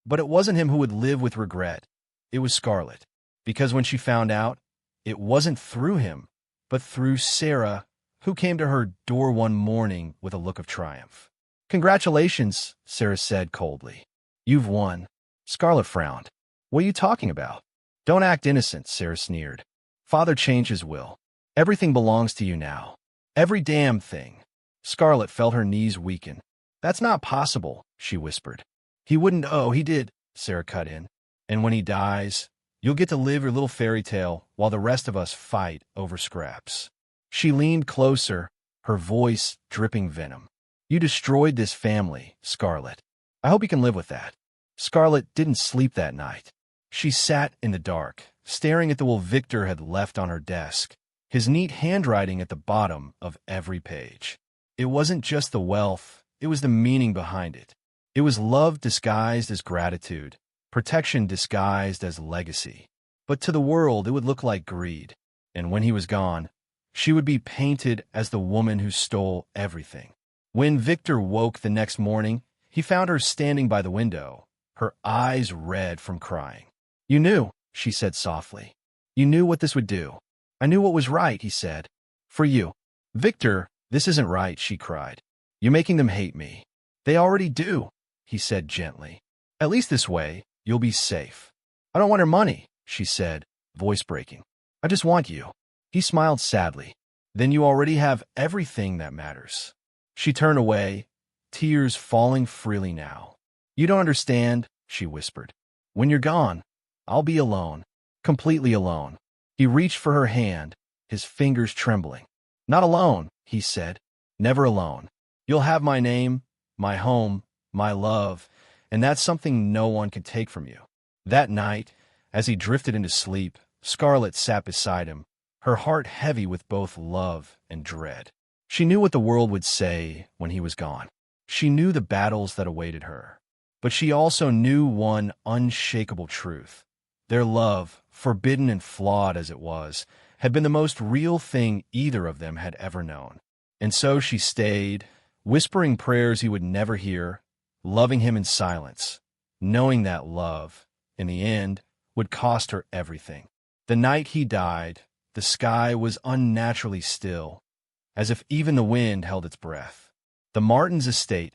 [SPEAKER 1] But it wasn't him who would live with regret. It was Scarlet. Because when she found out, it wasn't through him, but through Sarah, who came to her door one morning with a look of triumph. Congratulations, Sarah said coldly. You've won. Scarlet frowned. What are you talking about? Don't act innocent, Sarah sneered. Father changed his will. Everything belongs to you now. Every damn thing. Scarlet felt her knees weaken. That's not possible, she whispered. He wouldn't. Oh, he did, Sarah cut in. And when he dies, you'll get to live your little fairy tale while the rest of us fight over scraps. She leaned closer, her voice dripping venom. You destroyed this family, Scarlet. I hope you can live with that. Scarlet didn't sleep that night. She sat in the dark, staring at the will Victor had left on her desk, his neat handwriting at the bottom of every page. It wasn't just the wealth, it was the meaning behind it. It was love disguised as gratitude, protection disguised as legacy. But to the world, it would look like greed. And when he was gone, she would be painted as the woman who stole everything. When Victor woke the next morning, he found her standing by the window, her eyes red from crying. You knew, she said softly. You knew what this would do. I knew what was right, he said. For you. Victor, this isn't right, she cried. You're making them hate me. They already do, he said gently. At least this way, you'll be safe. I don't want her money, she said, voice breaking. I just want you. He smiled sadly. Then you already have everything that matters. She turned away, tears falling freely now. You don't understand, she whispered. When you're gone, I'll be alone, completely alone. He reached for her hand, his fingers trembling. Not alone, he said. Never alone. You'll have my name, my home, my love, and that's something no one can take from you. That night, as he drifted into sleep, Scarlet sat beside him, her heart heavy with both love and dread. She knew what the world would say when he was gone. She knew the battles that awaited her. But she also knew one unshakable truth. Their love, forbidden and flawed as it was, had been the most real thing either of them had ever known. And so she stayed, whispering prayers he would never hear, loving him in silence, knowing that love, in the end, would cost her everything. The night he died, the sky was unnaturally still, as if even the wind held its breath. The Martins' estate,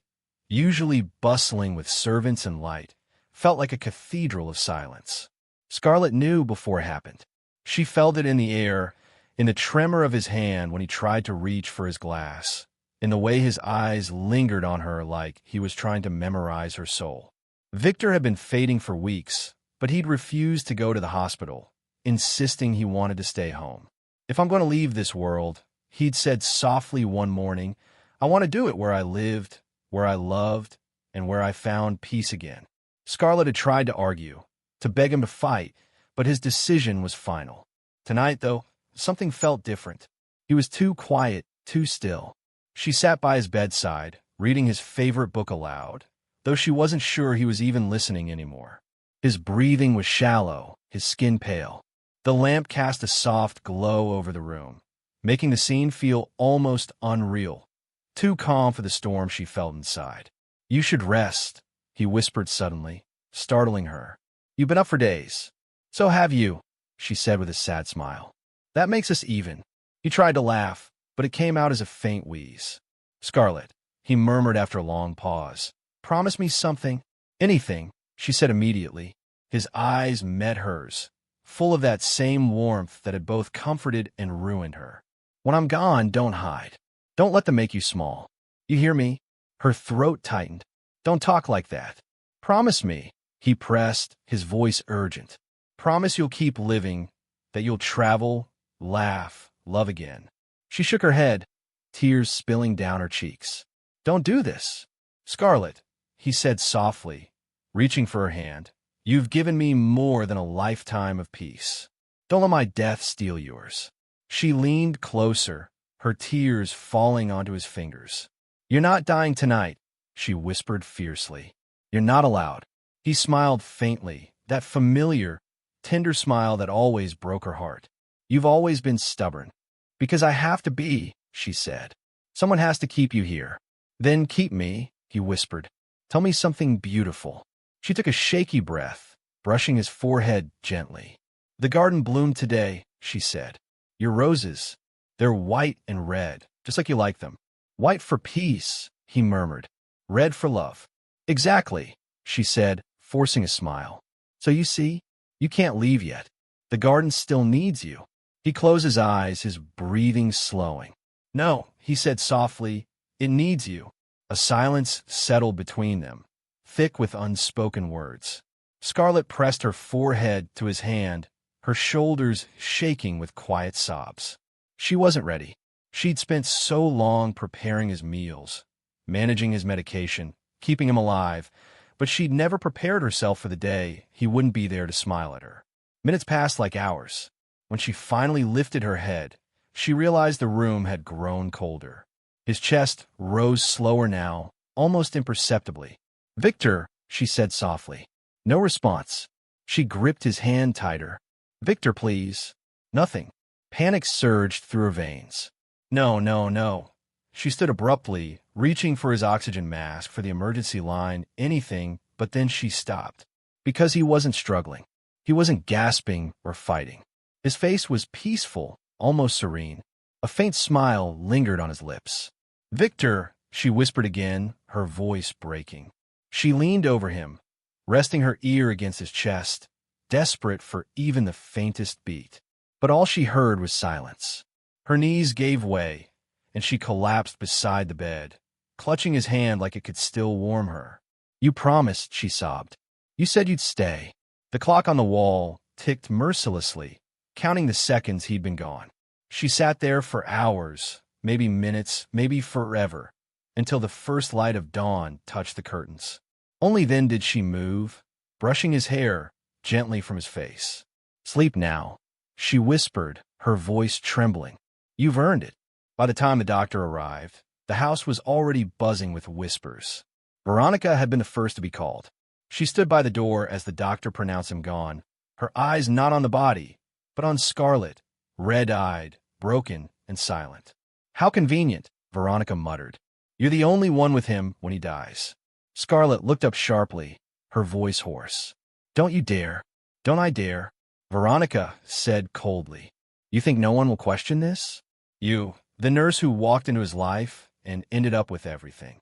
[SPEAKER 1] usually bustling with servants and light, felt like a cathedral of silence. Scarlet knew before it happened. She felt it in the air, in the tremor of his hand when he tried to reach for his glass, in the way his eyes lingered on her like he was trying to memorize her soul. Victor had been fading for weeks, but he'd refused to go to the hospital, insisting he wanted to stay home. If I'm going to leave this world, he'd said softly one morning, I want to do it where I lived, where I loved, and where I found peace again. Scarlet had tried to argue, to beg him to fight, but his decision was final. Tonight, though, something felt different. He was too quiet, too still. She sat by his bedside, reading his favorite book aloud, though she wasn't sure he was even listening anymore. His breathing was shallow, his skin pale. The lamp cast a soft glow over the room, making the scene feel almost unreal, too calm for the storm she felt inside. You should rest, he whispered suddenly, startling her. You've been up for days. So have you. she said with a sad smile. That makes us even. He tried to laugh, but it came out as a faint wheeze. Scarlet, he murmured after a long pause. Promise me something. Anything, she said immediately. His eyes met hers, full of that same warmth that had both comforted and ruined her. When I'm gone, don't hide. Don't let them make you small. You hear me? Her throat tightened. Don't talk like that. Promise me, he pressed, his voice urgent. Promise you'll keep living, that you'll travel, laugh, love again. She shook her head, tears spilling down her cheeks. Don't do this. Scarlet, he said softly, reaching for her hand. You've given me more than a lifetime of peace. Don't let my death steal yours. She leaned closer, her tears falling onto his fingers. You're not dying tonight, she whispered fiercely. You're not allowed. He smiled faintly, that familiar, tender smile that always broke her heart. You've always been stubborn. Because I have to be, she said. Someone has to keep you here. Then keep me, he whispered. Tell me something beautiful. She took a shaky breath, brushing his forehead gently. The garden bloomed today, she said. Your roses, they're white and red, just like you like them. White for peace, he murmured. Red for love. Exactly, she said, forcing a smile. So you see, you can't leave yet. The garden still needs you. He closed his eyes, his breathing slowing. No, he said softly, it needs you. A silence settled between them, thick with unspoken words. Scarlet pressed her forehead to his hand, her shoulders shaking with quiet sobs. She wasn't ready. She'd spent so long preparing his meals, managing his medication, keeping him alive, but she'd never prepared herself for the day he wouldn't be there to smile at her. Minutes passed like hours. When she finally lifted her head, she realized the room had grown colder. His chest rose slower now, almost imperceptibly. Victor, she said softly. No response. She gripped his hand tighter. Victor, please. Nothing. Panic surged through her veins. No, no, no. She stood abruptly, reaching for his oxygen mask, for the emergency line, anything, but then she stopped. Because he wasn't struggling. He wasn't gasping or fighting. His face was peaceful, almost serene. A faint smile lingered on his lips. Victor, she whispered again, her voice breaking. She leaned over him, resting her ear against his chest, desperate for even the faintest beat. But all she heard was silence. Her knees gave way, and she collapsed beside the bed, clutching his hand like it could still warm her. You promised, she sobbed. You said you'd stay. The clock on the wall ticked mercilessly, counting the seconds he'd been gone. She sat there for hours, maybe minutes, maybe forever, until the first light of dawn touched the curtains. Only then did she move, brushing his hair gently from his face. Sleep now, she whispered, her voice trembling. You've earned it. By the time the doctor arrived, the house was already buzzing with whispers. Veronica had been the first to be called. She stood by the door as the doctor pronounced him gone, her eyes not on the body, but on Scarlet, red-eyed, broken, and silent. How convenient, Veronica muttered. You're the only one with him when he dies. Scarlet looked up sharply, her voice hoarse. Don't you dare. Don't I dare? Veronica said coldly. You think no one will question this? You, the nurse who walked into his life and ended up with everything.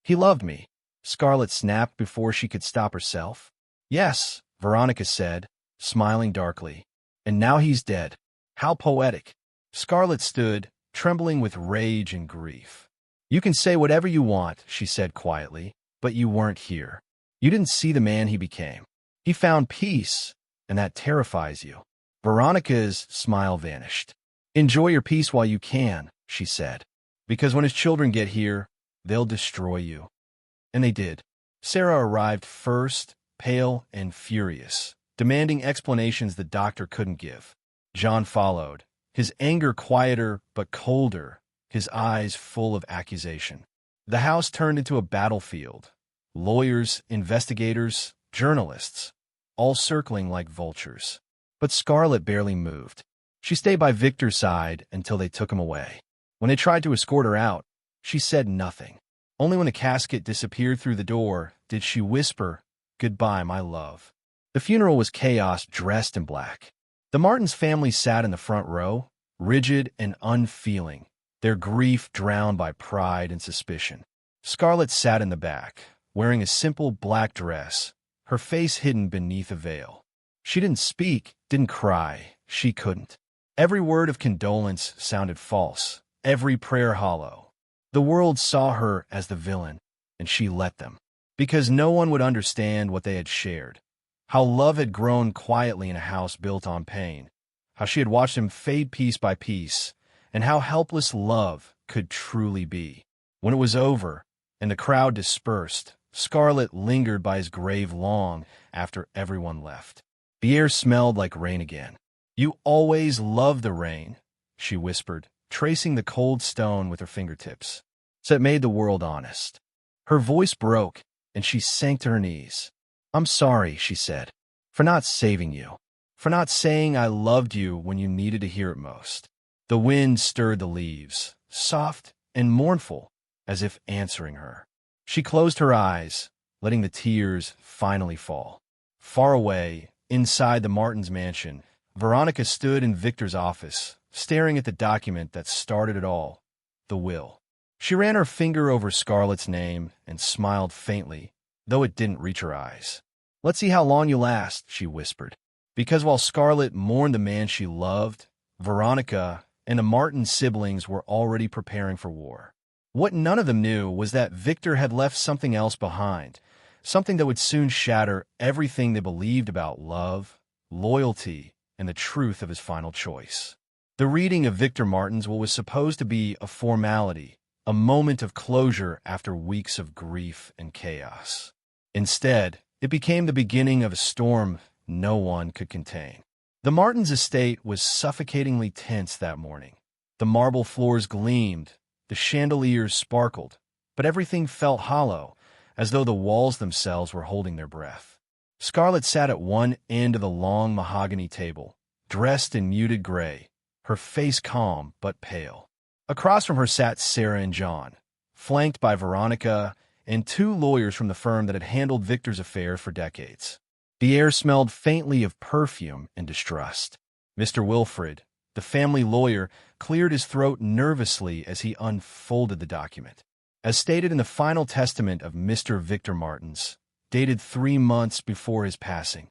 [SPEAKER 1] He loved me. Scarlet snapped before she could stop herself. Yes, Veronica said, smiling darkly. And now he's dead. How poetic. Scarlet stood, trembling with rage and grief. You can say whatever you want, she said quietly, but you weren't here. You didn't see the man he became. He found peace, and that terrifies you. Veronica's smile vanished. Enjoy your peace while you can, she said, because when his children get here, they'll destroy you. And they did. Sarah arrived first, pale and furious, demanding explanations the doctor couldn't give. John followed, his anger quieter but colder, his eyes full of accusation. The house turned into a battlefield. Lawyers, investigators, journalists, all circling like vultures. But Scarlet barely moved. She stayed by Victor's side until they took him away. When they tried to escort her out, she said nothing. Only when the casket disappeared through the door did she whisper, "Goodbye, my love." The funeral was chaos dressed in black. The Martins family sat in the front row, rigid and unfeeling, their grief drowned by pride and suspicion. Scarlet sat in the back, wearing a simple black dress, her face hidden beneath a veil. She didn't speak, didn't cry, she couldn't. Every word of condolence sounded false, every prayer hollow. The world saw her as the villain, and she let them. Because no one would understand what they had shared. How love had grown quietly in a house built on pain. How she had watched him fade piece by piece, and how helpless love could truly be. When it was over, and the crowd dispersed, Scarlet lingered by his grave long after everyone left. The air smelled like rain again. "You always loved the rain," she whispered, tracing the cold stone with her fingertips. So it made the world honest. Her voice broke, and she sank to her knees. "I'm sorry," she said, "for not saving you, for not saying I loved you when you needed to hear it most." The wind stirred the leaves, soft and mournful, as if answering her. She closed her eyes, letting the tears finally fall. Far away, inside the Martins' mansion, Veronica stood in Victor's office, staring at the document that started it all, the will. She ran her finger over Scarlet's name and smiled faintly, though it didn't reach her eyes. "Let's see how long you last," she whispered. Because while Scarlet mourned the man she loved, Veronica and the Martin siblings were already preparing for war. What none of them knew was that Victor had left something else behind, something that would soon shatter everything they believed about love, loyalty, and the truth of his final choice. The reading of Victor Martin's will was supposed to be a formality, a moment of closure after weeks of grief and chaos. Instead, it became the beginning of a storm no one could contain. The Martins' estate was suffocatingly tense that morning. The marble floors gleamed, the chandeliers sparkled, but everything felt hollow, as though the walls themselves were holding their breath. Scarlet sat at one end of the long mahogany table, dressed in muted gray, her face calm but pale. Across from her sat Sarah and John, flanked by Veronica and two lawyers from the firm that had handled Victor's affairs for decades. The air smelled faintly of perfume and distrust. Mr. Wilfred, the family lawyer, cleared his throat nervously as he unfolded the document. As stated in the final testament of Mr. Victor Martins, dated 3 months before his passing,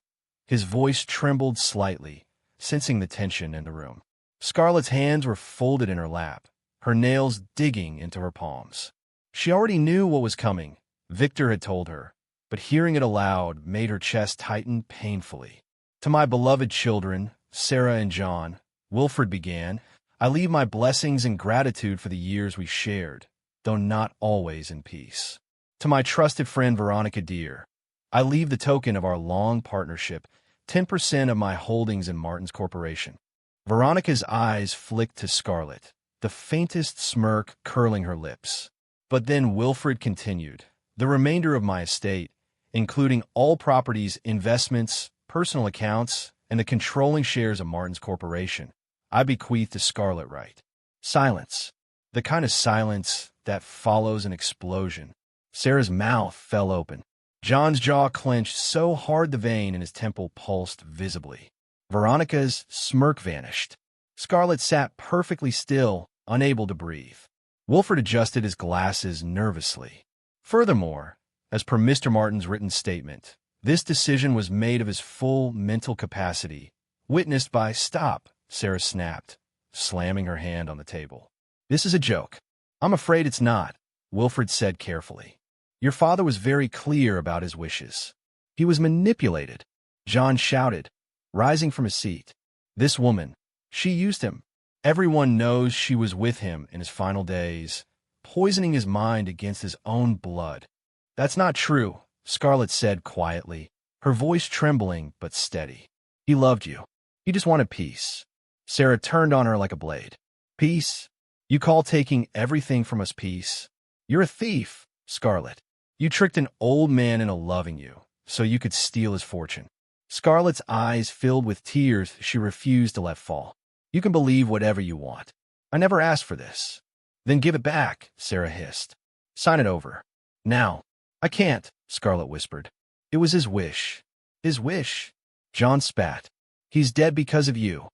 [SPEAKER 1] his voice trembled slightly, sensing the tension in the room. Scarlet's hands were folded in her lap, her nails digging into her palms. She already knew what was coming, Victor had told her, but hearing it aloud made her chest tighten painfully. "To my beloved children, Sarah and John," Wilfred began, "I leave my blessings and gratitude for the years we shared, though not always in peace. To my trusted friend Veronica dear, I leave the token of our long partnership, 10% of my holdings in Martins Corporation." Veronica's eyes flicked to Scarlet, the faintest smirk curling her lips. But then Wilfred continued, "The remainder of my estate, including all properties, investments, personal accounts, and the controlling shares of Martins Corporation, I bequeath to Scarlet Right." Silence. The kind of silence that follows an explosion. Sarah's mouth fell open. John's jaw clenched so hard the vein in his temple pulsed visibly. Veronica's smirk vanished. Scarlet sat perfectly still, unable to breathe. Wilfred adjusted his glasses nervously. Furthermore, as per Mr. Martin's written statement, this decision was made of his full mental capacity, witnessed by "Stop," Sarah snapped, slamming her hand on the table. "This is a joke." "I'm afraid it's not," Wilfred said carefully. "Your father was very clear about his wishes. He was manipulated," John shouted, rising from his seat. "This woman, she used him. Everyone knows she was with him in his final days, poisoning his mind against his own blood." "That's not true," Scarlet said quietly, her voice trembling but steady. "He loved you. He just wanted peace." Sarah turned on her like a blade. "Peace? You call taking everything from us peace? You're a thief, Scarlet. You tricked an old man into loving you, so you could steal his fortune." Scarlet's eyes filled with tears she refused to let fall. "You can believe whatever you want. I never asked for this." "Then give it back," Sarah hissed. "Sign it over. Now." "I can't," Scarlet whispered. "It was his wish." "His wish?" John spat. He's dead because of you."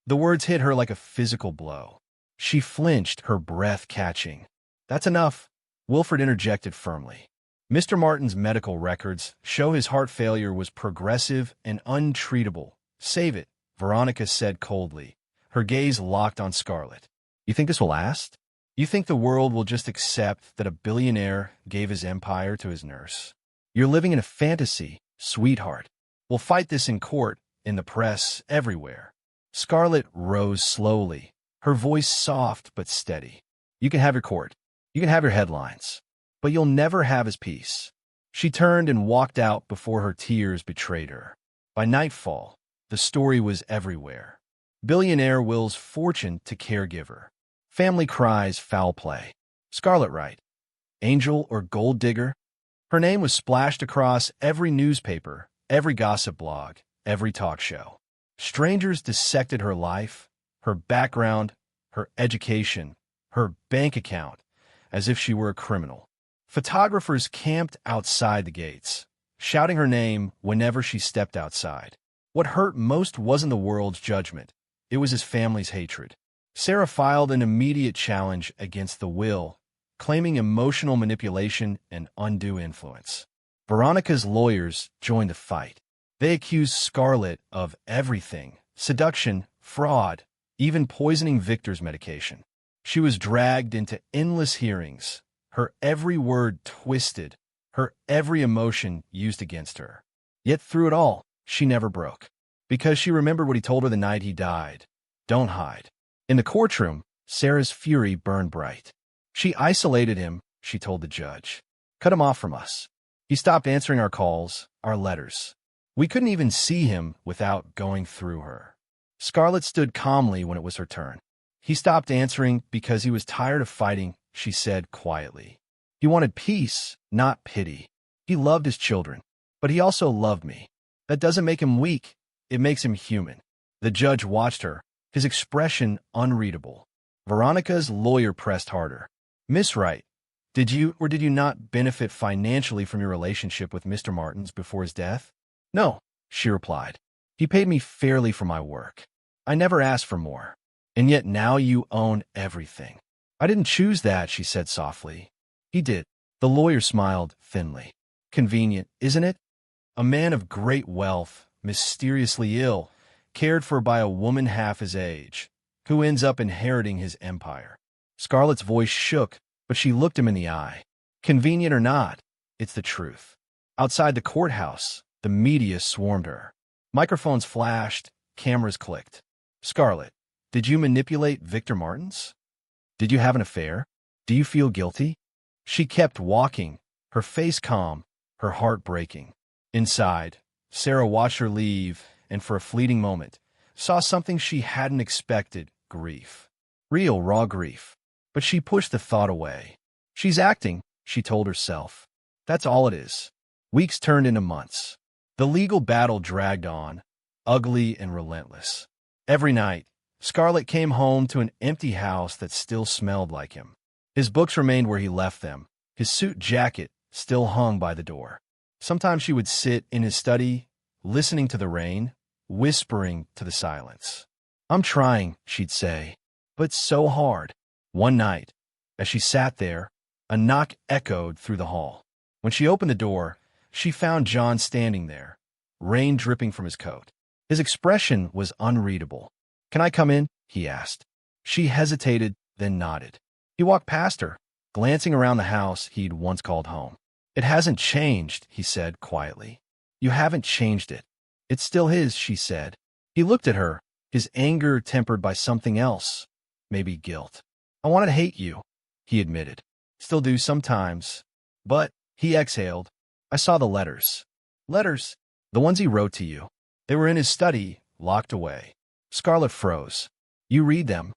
[SPEAKER 1] The words hit her like a physical blow. She flinched, her breath catching. "That's enough," Wilfred interjected firmly. "Mr. Martin's medical records show his heart failure was progressive and untreatable. Save it," Veronica said coldly, her gaze locked on Scarlet. "You think this will last? You think the world will just accept that a billionaire gave his empire to his nurse? You're living in a fantasy, sweetheart. We'll fight this in court, in the press, everywhere." Scarlet rose slowly, her voice soft but steady. "You can have your court. You can have your headlines. But you'll never have his peace." She turned and walked out before her tears betrayed her. By nightfall, the story was everywhere. Billionaire wills fortune to caregiver. Family cries foul play. Scarlet Right. Angel or gold digger? Her name was splashed across every newspaper, every gossip blog, every talk show. Strangers dissected her life, her background, her education, her bank account, as if she were a criminal. Photographers camped outside the gates, shouting her name whenever she stepped outside. What hurt most wasn't the world's judgment. It was his family's hatred. Sarah filed an immediate challenge against the will, claiming emotional manipulation and undue influence. Veronica's lawyers joined the fight. They accused Scarlet of everything: seduction, fraud, even poisoning Victor's medication. She was dragged into endless hearings, her every word twisted, her every emotion used against her. Yet through it all, she never broke. Because she remembered what he told her the night he died. Don't hide. In the courtroom, Sarah's fury burned bright. She isolated him, she told the judge. Cut him off from us. He stopped answering our calls, our letters. We couldn't even see him without going through her. Scarlet stood calmly when it was her turn. He stopped answering because he was tired of fighting, she said quietly. He wanted peace, not pity. He loved his children, but he also loved me. That doesn't make him weak. It makes him human. The judge watched her, his expression unreadable. Veronica's lawyer pressed harder. Miss Wright, did you or did you not benefit financially from your relationship with Mr. Martins before his death? No, she replied. He paid me fairly for my work. I never asked for more. And yet now you own everything. I didn't choose that, she said softly. He did. The lawyer smiled thinly. Convenient, isn't it? A man of great wealth, mysteriously ill, cared for by a woman half his age, who ends up inheriting his empire. Scarlet's voice shook, but she looked him in the eye. Convenient or not, it's the truth. Outside the courthouse, the media swarmed her. Microphones flashed, cameras clicked. Scarlet, did you manipulate Victor Martins? Did you have an affair? Do you feel guilty? She kept walking, her face calm, her heart breaking. Inside, Sarah watched her leave and for a fleeting moment, saw something she hadn't expected: grief. Real, raw grief. But she pushed the thought away. She's acting, she told herself. That's all it is. Weeks turned into months. The legal battle dragged on, ugly and relentless. Every night, Scarlet came home to an empty house that still smelled like him. His books remained where he left them. His suit jacket still hung by the door. Sometimes she would sit in his study, listening to the rain, whispering to the silence. I'm trying, she'd say, but so hard. One night, as she sat there, a knock echoed through the hall. When she opened the door, she found John standing there, rain dripping from his coat. His expression was unreadable. Can I come in? He asked. She hesitated, then nodded. He walked past her, glancing around the house he'd once called home. It hasn't changed, he said quietly. You haven't changed it. It's still his, she said. He looked at her, his anger tempered by something else, maybe guilt. I wanted to hate you, he admitted. Still do sometimes. But, he exhaled, I saw the letters. Letters? The ones he wrote to you. They were in his study, locked away. Scarlet froze. You read them?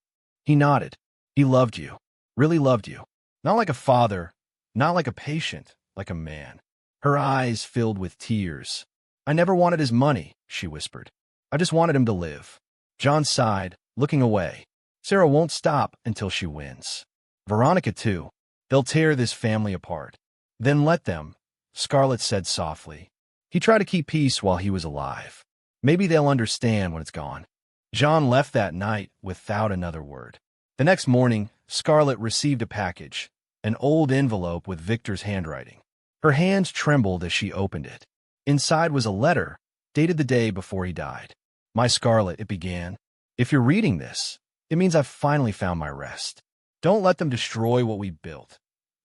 [SPEAKER 1] He nodded. He loved you. Really loved you. Not like a father, not like a patient, like a man. Her eyes filled with tears. I never wanted his money, she whispered. I just wanted him to live. John sighed, looking away. Sarah won't stop until she wins. Veronica, too. They'll tear this family apart. Then let them, Scarlet said softly. He tried to keep peace while he was alive. Maybe they'll understand when it's gone. John left that night without another word. The next morning, Scarlet received a package, an old envelope with Victor's handwriting. Her hands trembled as she opened it. Inside was a letter, dated the day before he died. "My Scarlet," it began. "If you're reading this, it means I've finally found my rest. Don't let them destroy what we built.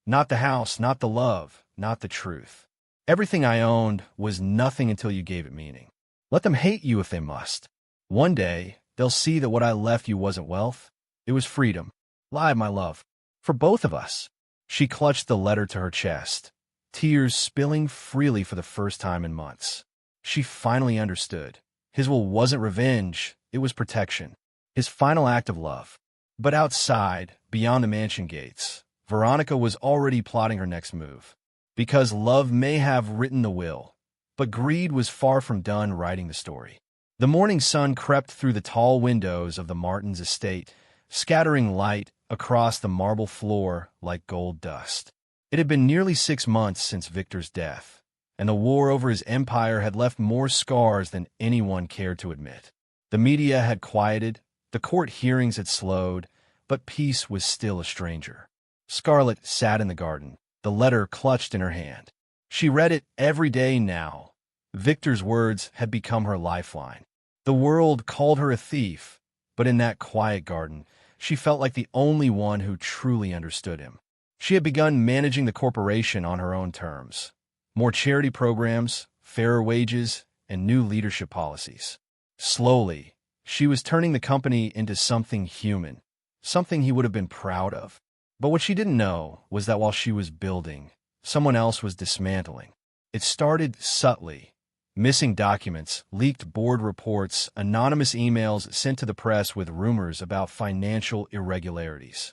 [SPEAKER 1] Not the house, not the love, not the truth. Everything I owned was nothing until you gave it meaning. Let them hate you if they must. One day, they'll see that what I left you wasn't wealth. It was freedom. Live, my love. For both of us." She clutched the letter to her chest, tears spilling freely for the first time in months. She finally understood. His will wasn't revenge, it was protection. His final act of love. But outside, beyond the mansion gates, Veronica was already plotting her next move. Because love may have written the will, but greed was far from done writing the story. The morning sun crept through the tall windows of the Martins' estate, scattering light across the marble floor like gold dust. It had been nearly 6 months since Victor's death, and the war over his empire had left more scars than anyone cared to admit. The media had quieted, the court hearings had slowed, but peace was still a stranger. Scarlet sat in the garden, the letter clutched in her hand. She read it every day now. Victor's words had become her lifeline. The world called her a thief, but in that quiet garden, she felt like the only one who truly understood him. She had begun managing the corporation on her own terms. More charity programs, fairer wages, and new leadership policies. Slowly, she was turning the company into something human, something he would have been proud of. But what she didn't know was that while she was building, someone else was dismantling. It started subtly. Missing documents, leaked board reports, anonymous emails sent to the press with rumors about financial irregularities.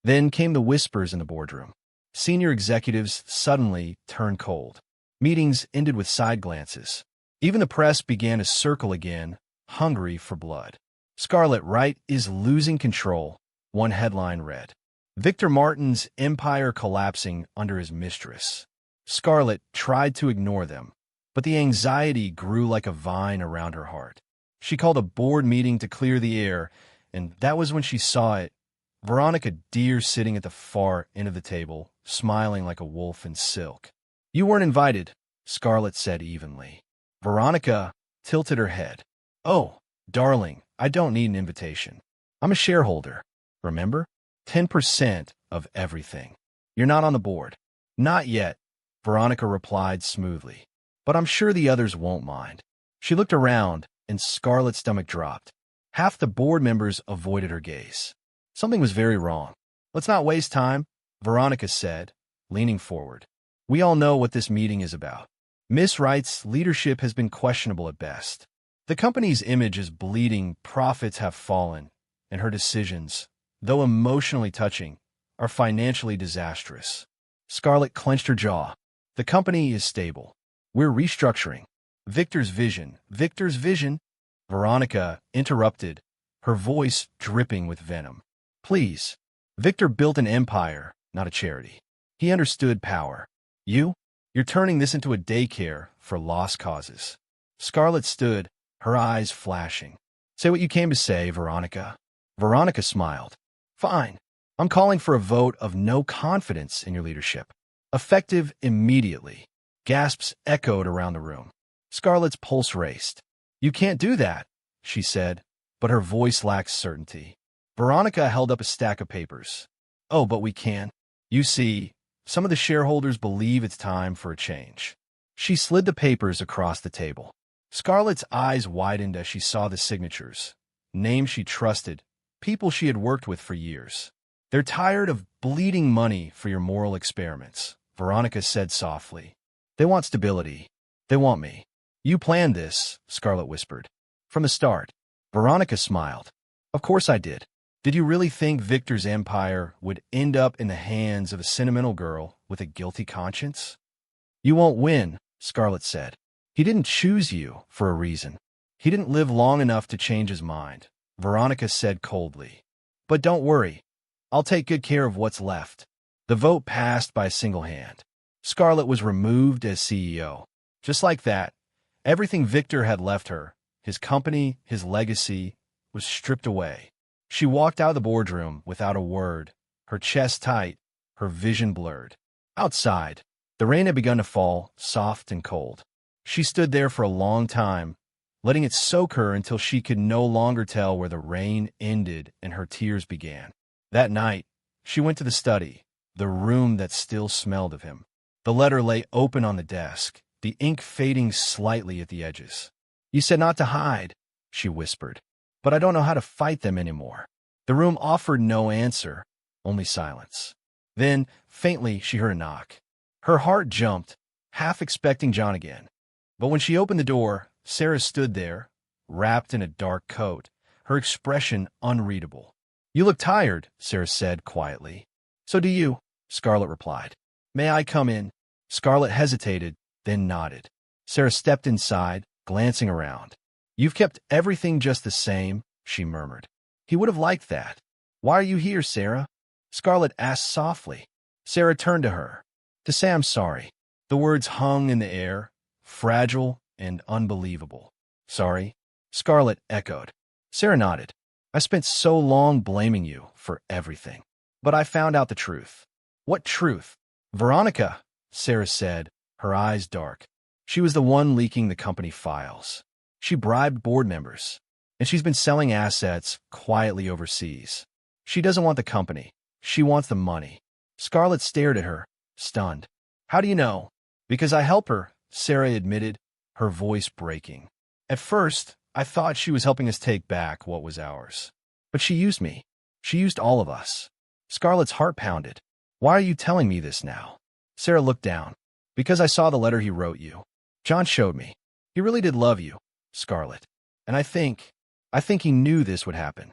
[SPEAKER 1] Then came the whispers in the boardroom. Senior executives suddenly turned cold. Meetings ended with side glances. Even the press began to circle again, hungry for blood. "Scarlet Right is losing control," one headline read. Victor Martin's empire collapsing under his mistress. Scarlet tried to ignore them, but the anxiety grew like a vine around her heart. She called a board meeting to clear the air, and that was when she saw it. Veronica Deere sitting at the far end of the table, smiling like a wolf in silk. "You weren't invited," Scarlet said evenly. Veronica tilted her head. "Oh, darling, I don't need an invitation. I'm a shareholder, remember? 10% of everything. You're not on the board." "Not yet," Veronica replied smoothly. "But I'm sure the others won't mind." She looked around, and Scarlet's stomach dropped. Half the board members avoided her gaze. Something was very wrong. "Let's not waste time," Veronica said, leaning forward. "We all know what this meeting is about. Miss Wright's leadership has been questionable at best. The company's image is bleeding, profits have fallen, and her decisions, though emotionally touching, are financially disastrous." Scarlet clenched her jaw. "The company is stable. We're restructuring. Victor's vision. Victor's vision?" Veronica interrupted, her voice dripping with venom. "Please. Victor built an empire, not a charity. He understood power. You're turning this into a daycare for lost causes." Scarlet stood, her eyes flashing. "Say what you came to say, Veronica." Veronica smiled. "Fine. I'm calling for a vote of no confidence in your leadership. Effective immediately." Gasps echoed around the room. Scarlet's pulse raced. "You can't do that," she said, but her voice lacked certainty. Veronica held up a stack of papers. "Oh, but we can. You see, some of the shareholders believe it's time for a change." She slid the papers across the table. Scarlet's eyes widened as she saw the signatures. Names she trusted, people she had worked with for years. "They're tired of bleeding money for your moral experiments," Veronica said softly. "They want stability. They want me." "You planned this," Scarlet whispered. "From the start." Veronica smiled. "Of course I did. Did you really think Victor's empire would end up in the hands of a sentimental girl with a guilty conscience?" "You won't win," Scarlet said. "He didn't choose you for a reason. He didn't live long enough to change his mind," Veronica said coldly. "But don't worry. I'll take good care of what's left." The vote passed by a single hand. Scarlet was removed as CEO. Just like that, everything Victor had left her, his company, his legacy, was stripped away. She walked out of the boardroom without a word, her chest tight, her vision blurred. Outside, the rain had begun to fall, soft and cold. She stood there for a long time, letting it soak her until she could no longer tell where the rain ended and her tears began. That night, she went to the study, the room that still smelled of him. The letter lay open on the desk, the ink fading slightly at the edges. "You said not to hide," she whispered, "but I don't know how to fight them anymore." The room offered no answer, only silence. Then, faintly, she heard a knock. Her heart jumped, half expecting John again. But when she opened the door, Sarah stood there, wrapped in a dark coat, her expression unreadable. "You look tired," Sarah said quietly. "So do you," Scarlet replied. "May I come in?" Scarlet hesitated, then nodded. Sarah stepped inside, glancing around. "You've kept everything just the same," she murmured. "He would have liked that." "Why are you here, Sarah?" Scarlet asked softly. Sarah turned to her. "To say I'm sorry." The words hung in the air, fragile and unbelievable. "Sorry?" Scarlet echoed. Sarah nodded. "I spent so long blaming you for everything. But I found out the truth." "What truth?" "Veronica," Sarah said, her eyes dark. "She was the one leaking the company files. She bribed board members, and she's been selling assets quietly overseas. She doesn't want the company. She wants the money." Scarlet stared at her, stunned. "How do you know?" "Because I help her," Sarah admitted, her voice breaking. "At first, I thought she was helping us take back what was ours. But she used me. She used all of us." Scarlet's heart pounded. "Why are you telling me this now?" Sarah looked down. "Because I saw the letter he wrote you. John showed me. He really did love you, Scarlet. And I think he knew this would happen."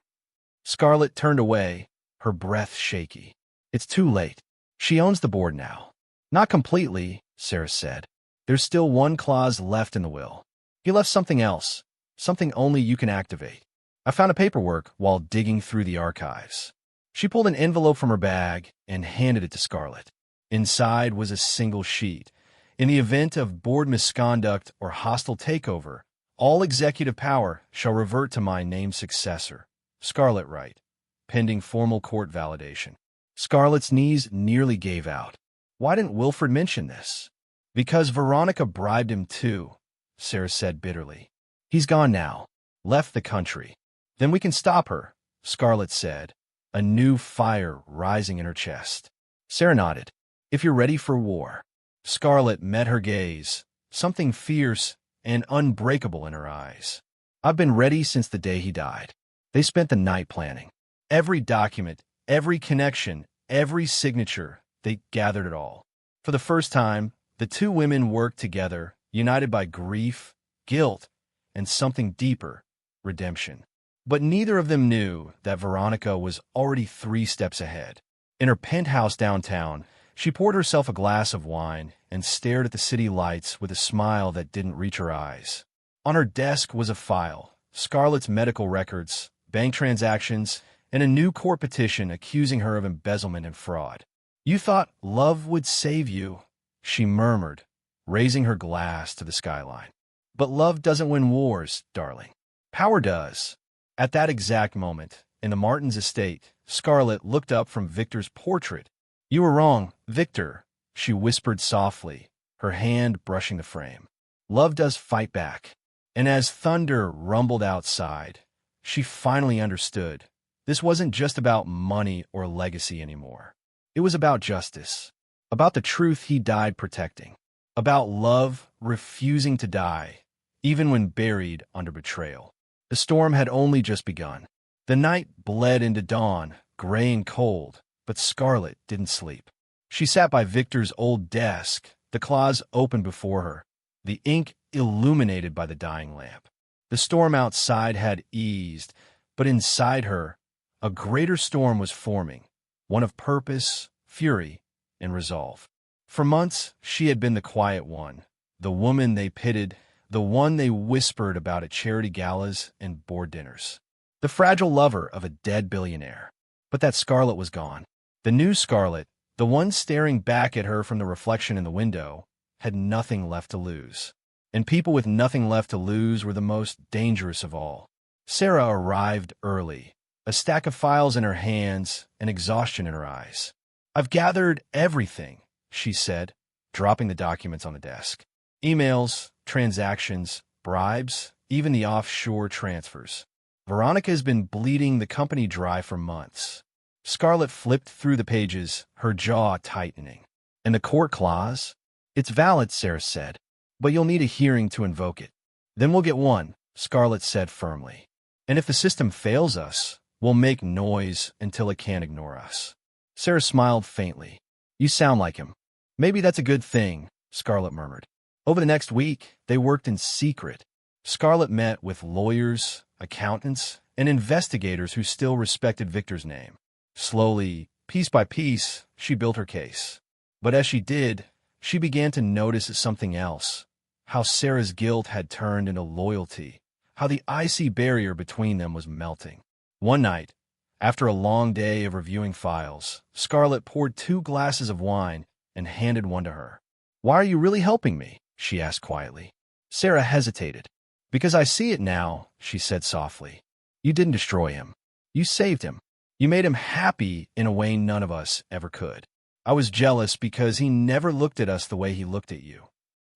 [SPEAKER 1] Scarlet turned away, her breath shaky. "It's too late. She owns the board now." "Not completely," Sarah said. "There's still one clause left in the will. He left something else, something only you can activate. I found a paperwork while digging through the archives." She pulled an envelope from her bag and handed it to Scarlet. Inside was a single sheet. "In the event of board misconduct or hostile takeover, all executive power shall revert to my named successor, Scarlet Right, pending formal court validation." Scarlet's knees nearly gave out. Why didn't Wilfred mention this? "Because Veronica bribed him too," Sarah said bitterly. "He's gone now, left the country." "Then we can stop her," Scarlet said, a new fire rising in her chest. Sarah nodded. "If you're ready for war." Scarlet met her gaze, something fierce and unbreakable in her eyes. "I've been ready since the day he died." They spent the night planning. Every document, every connection, every signature, they gathered it all. For the first time, the two women worked together, united by grief, guilt, and something deeper, redemption. But neither of them knew that Veronica was already 3 steps ahead. In her penthouse downtown, she poured herself a glass of wine and stared at the city lights with a smile that didn't reach her eyes. On her desk was a file, Scarlet's medical records, bank transactions, and a new court petition accusing her of embezzlement and fraud. "You thought love would save you," she murmured, raising her glass to the skyline. "But love doesn't win wars, darling. Power does." At that exact moment, in the Martins' estate, Scarlet looked up from Victor's portrait. "You were wrong, Victor," she whispered softly, her hand brushing the frame. "Love does fight back." And as thunder rumbled outside, she finally understood. This wasn't just about money or legacy anymore. It was about justice, about the truth he died protecting, about love refusing to die, even when buried under betrayal. The storm had only just begun. The night bled into dawn, gray and cold, but Scarlet didn't sleep. She sat by Victor's old desk, the claws open before her, the ink illuminated by the dying lamp. The storm outside had eased, but inside her, a greater storm was forming, one of purpose, fury, and resolve. For months, she had been the quiet one, the woman they pitied, the one they whispered about at charity galas and board dinners, the fragile lover of a dead billionaire. But that Scarlet was gone. The new Scarlet, the one staring back at her from the reflection in the window, had nothing left to lose. And people with nothing left to lose were the most dangerous of all. Sarah arrived early, a stack of files in her hands and exhaustion in her eyes. "I've gathered everything," she said, dropping the documents on the desk. Emails, transactions, bribes, even the offshore transfers. Veronica has been bleeding the company dry for months. Scarlet flipped through the pages, her jaw tightening. "And the court clause?" "It's valid," Sarah said, "but you'll need a hearing to invoke it." "Then we'll get one," Scarlet said firmly. "And if the system fails us, we'll make noise until it can't ignore us." Sarah smiled faintly. "You sound like him." "Maybe that's a good thing," Scarlet murmured. Over the next week, they worked in secret. Scarlet met with lawyers, accountants, and investigators who still respected Victor's name. Slowly, piece by piece, she built her case. But as she did, she began to notice something else. How Sarah's guilt had turned into loyalty. How the icy barrier between them was melting. One night, after a long day of reviewing files, Scarlet poured 2 glasses of wine and handed one to her. "Why are you really helping me?" she asked quietly. Sarah hesitated. "Because I see it now," she said softly. "You didn't destroy him. You saved him. You made him happy in a way none of us ever could. I was jealous because he never looked at us the way he looked at you."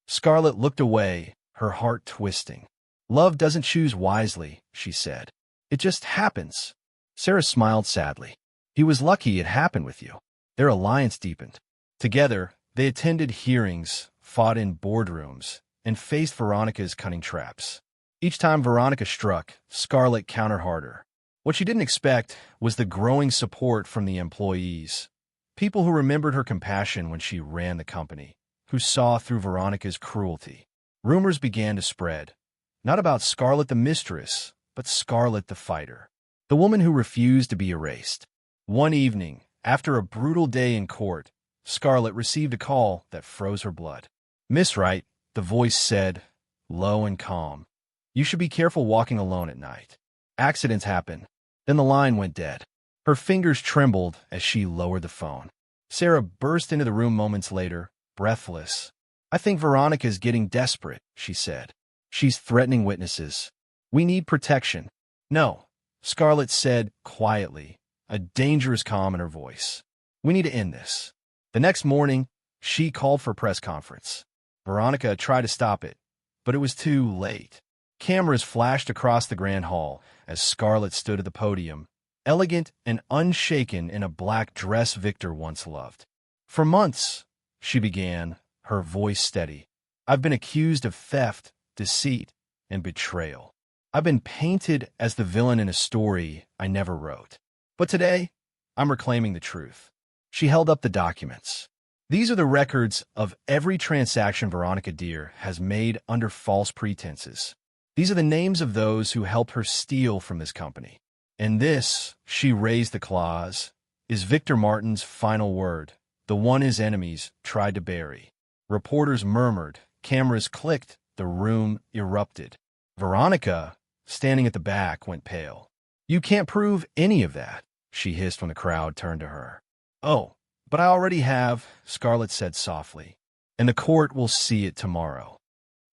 [SPEAKER 1] Scarlet looked away, her heart twisting. "Love doesn't choose wisely," she said. "It just happens." Sarah smiled sadly. "He was lucky it happened with you." Their alliance deepened. Together, they attended hearings, fought in boardrooms, and faced Veronica's cunning traps. Each time Veronica struck, Scarlet countered harder. What she didn't expect was the growing support from the employees. People who remembered her compassion when she ran the company, who saw through Veronica's cruelty. Rumors began to spread. Not about Scarlet the mistress, but Scarlet the fighter. The woman who refused to be erased. One evening, after a brutal day in court, Scarlet received a call that froze her blood. "Miss Wright," the voice said, low and calm, "you should be careful walking alone at night. Accidents happen." Then the line went dead. Her fingers trembled as she lowered the phone. Sarah burst into the room moments later, breathless. "I think Veronica's getting desperate," she said. "She's threatening witnesses. We need protection." "No," Scarlet said quietly, a dangerous calm in her voice. "We need to end this." The next morning, she called for a press conference. Veronica tried to stop it, but it was too late. Cameras flashed across the grand hall as Scarlet stood at the podium, elegant and unshaken in a black dress Victor once loved. "For months," she began, her voice steady, "I've been accused of theft, deceit, and betrayal. I've been painted as the villain in a story I never wrote. But today, I'm reclaiming the truth." She held up the documents. "These are the records of every transaction Veronica Deer has made under false pretenses. These are the names of those who helped her steal from this company. And this," she raised the clause, "is Victor Martin's final word, the one his enemies tried to bury." Reporters murmured, cameras clicked, the room erupted. Veronica, standing at the back, went pale. "You can't prove any of that," she hissed when the crowd turned to her. "Oh, but I already have," Scarlet said softly, "and the court will see it tomorrow."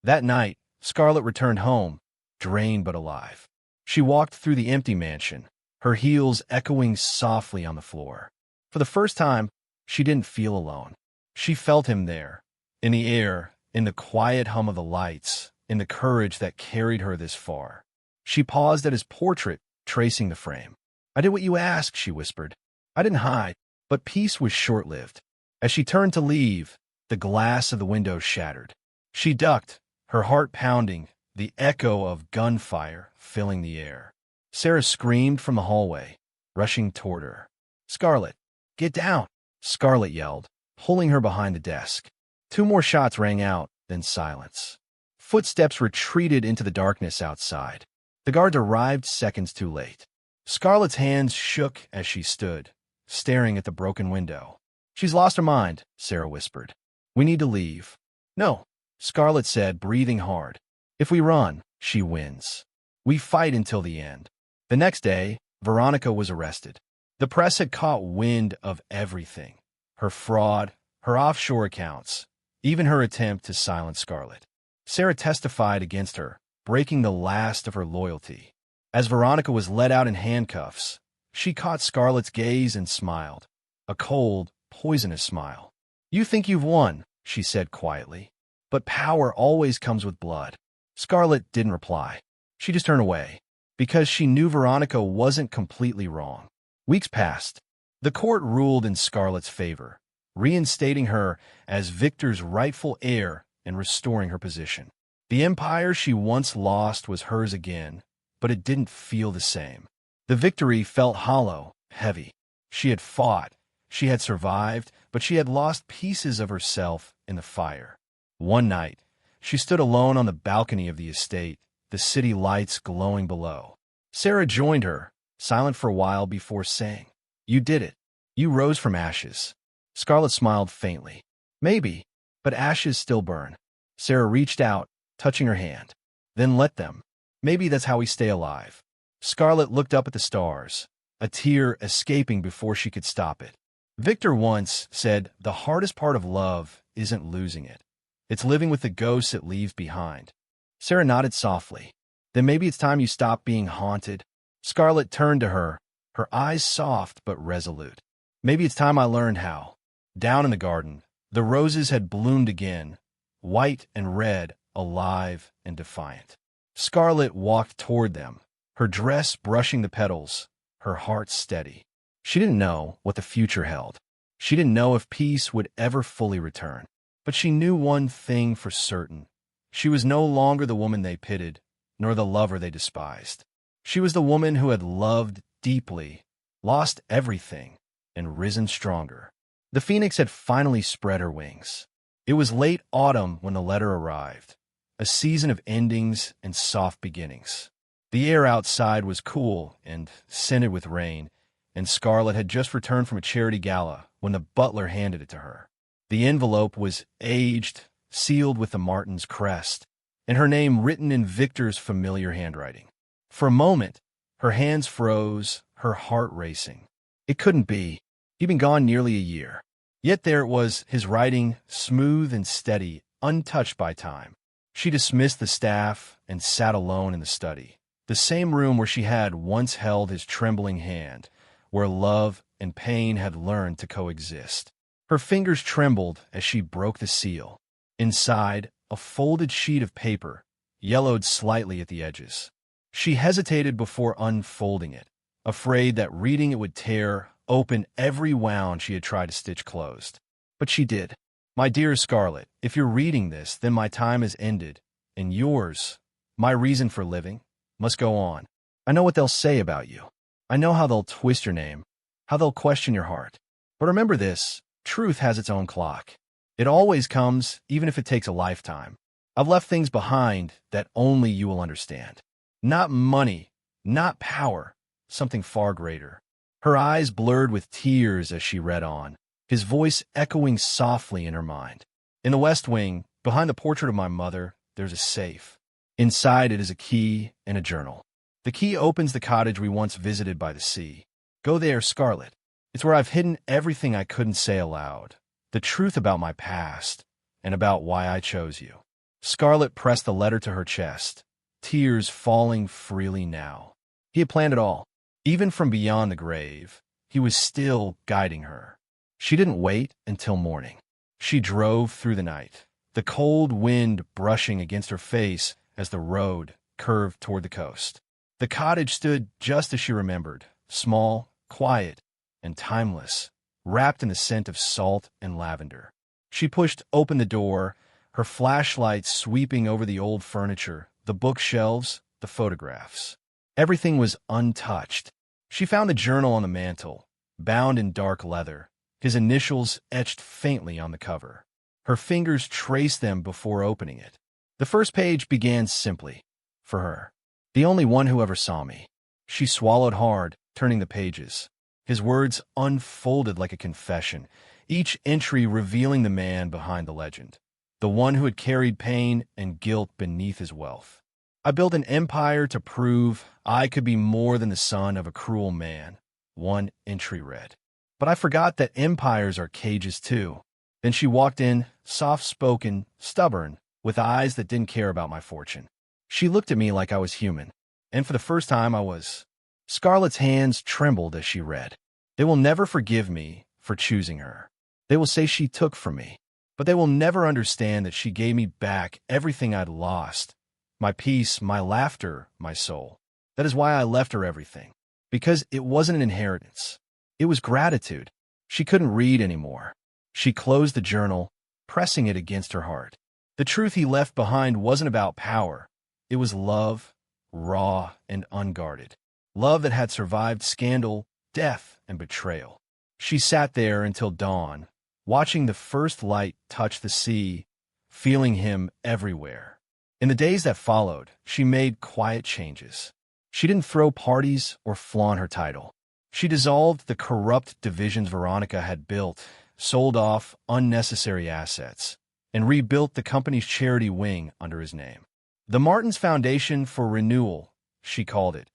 [SPEAKER 1] That night, Scarlet returned home, drained but alive. She walked through the empty mansion, her heels echoing softly on the floor. For the first time, she didn't feel alone. She felt him there, in the air, in the quiet hum of the lights, in the courage that carried her this far. She paused at his portrait, tracing the frame. "I did what you asked," she whispered. "I didn't hide." But peace was short-lived. As she turned to leave, the glass of the window shattered. She ducked, her heart pounding, the echo of gunfire filling the air. Sarah screamed from the hallway, rushing toward her. "Scarlet, get down!" Scarlet yelled, pulling her behind the desk. 2 more shots rang out, then silence. Footsteps retreated into the darkness outside. The guards arrived seconds too late. Scarlet's hands shook as she stood, staring at the broken window. "She's lost her mind," Sarah whispered. "We need to leave." "No," Scarlet said, breathing hard. "If we run, she wins. We fight until the end." The next day, Veronica was arrested. The press had caught wind of everything. Her fraud, her offshore accounts, even her attempt to silence Scarlet. Sarah testified against her, breaking the last of her loyalty. As Veronica was led out in handcuffs, she caught Scarlet's gaze and smiled. A cold, poisonous smile. "You think you've won," she said quietly. "But power always comes with blood." Scarlet didn't reply. She just turned away, because she knew Veronica wasn't completely wrong. Weeks passed. The court ruled in Scarlet's favor, reinstating her as Victor's rightful heir and restoring her position. The empire she once lost was hers again, but it didn't feel the same. The victory felt hollow, heavy. She had fought, she had survived, but she had lost pieces of herself in the fire. One night, she stood alone on the balcony of the estate, the city lights glowing below. Sarah joined her, silent for a while before saying, "You did it. You rose from ashes." Scarlet smiled faintly. "Maybe, but ashes still burn." Sarah reached out, touching her hand. "Then let them. Maybe that's how we stay alive." Scarlet looked up at the stars, a tear escaping before she could stop it. Victor once said, "The hardest part of love isn't losing it. It's living with the ghosts it leaves behind." Sarah nodded softly. "Then maybe it's time you stop being haunted." Scarlet turned to her, her eyes soft but resolute. "Maybe it's time I learned how." Down in the garden, the roses had bloomed again, white and red, alive and defiant. Scarlet walked toward them, her dress brushing the petals, her heart steady. She didn't know what the future held. She didn't know if peace would ever fully return. But she knew one thing for certain. She was no longer the woman they pitied, nor the lover they despised. She was the woman who had loved deeply, lost everything, and risen stronger. The phoenix had finally spread her wings. It was late autumn when the letter arrived, a season of endings and soft beginnings. The air outside was cool and scented with rain, and Scarlet had just returned from a charity gala when the butler handed it to her. The envelope was aged, sealed with the Martin's crest, and her name written in Victor's familiar handwriting. For a moment, her hands froze, her heart racing. It couldn't be. He'd been gone nearly a year. Yet there it was, his writing, smooth and steady, untouched by time. She dismissed the staff and sat alone in the study, the same room where she had once held his trembling hand, where love and pain had learned to coexist. Her fingers trembled as she broke the seal. Inside, a folded sheet of paper, yellowed slightly at the edges. She hesitated before unfolding it, afraid that reading it would tear open every wound she had tried to stitch closed. But she did. "My dear Scarlet, if you're reading this, then my time has ended, and yours, my reason for living, must go on. I know what they'll say about you. I know how they'll twist your name, how they'll question your heart. But remember this, truth has its own clock. It always comes, even if it takes a lifetime. I've left things behind that only you will understand. Not money, not power, something far greater." Her eyes blurred with tears as she read on, his voice echoing softly in her mind. "In the West Wing, behind the portrait of my mother, there's a safe. Inside it is a key and a journal. The key opens the cottage we once visited by the sea. Go there, Scarlet. It's where I've hidden everything I couldn't say aloud, the truth about my past, and about why I chose you." Scarlet pressed the letter to her chest, tears falling freely now. He had planned it all. Even from beyond the grave, he was still guiding her. She didn't wait until morning. She drove through the night, the cold wind brushing against her face as the road curved toward the coast. The cottage stood just as she remembered, small, quiet, and timeless, wrapped in the scent of salt and lavender. She pushed open the door, her flashlight sweeping over the old furniture, the bookshelves, the photographs. Everything was untouched. She found the journal on the mantel, bound in dark leather, his initials etched faintly on the cover. Her fingers traced them before opening it. The first page began simply, "For her, the only one who ever saw me." She swallowed hard, turning the pages. His words unfolded like a confession, each entry revealing the man behind the legend, the one who had carried pain and guilt beneath his wealth. "I built an empire to prove I could be more than the son of a cruel man," one entry read. "But I forgot that empires are cages too." Then she walked in, soft-spoken, stubborn, with eyes that didn't care about my fortune. She looked at me like I was human, and for the first time I was. Scarlet's hands trembled as she read. They will never forgive me for choosing her. They will say she took from me, but they will never understand that she gave me back everything I'd lost. My peace, my laughter, my soul. That is why I left her everything. Because it wasn't an inheritance. It was gratitude. She couldn't read anymore. She closed the journal, pressing it against her heart. The truth he left behind wasn't about power. It was love, raw and unguarded. Love that had survived scandal, death, and betrayal. She sat there until dawn, watching the first light touch the sea, feeling him everywhere. In the days that followed, she made quiet changes. She didn't throw parties or flaunt her title. She dissolved the corrupt divisions Veronica had built, sold off unnecessary assets, and rebuilt the company's charity wing under his name. The Martins Foundation for Renewal, she called it,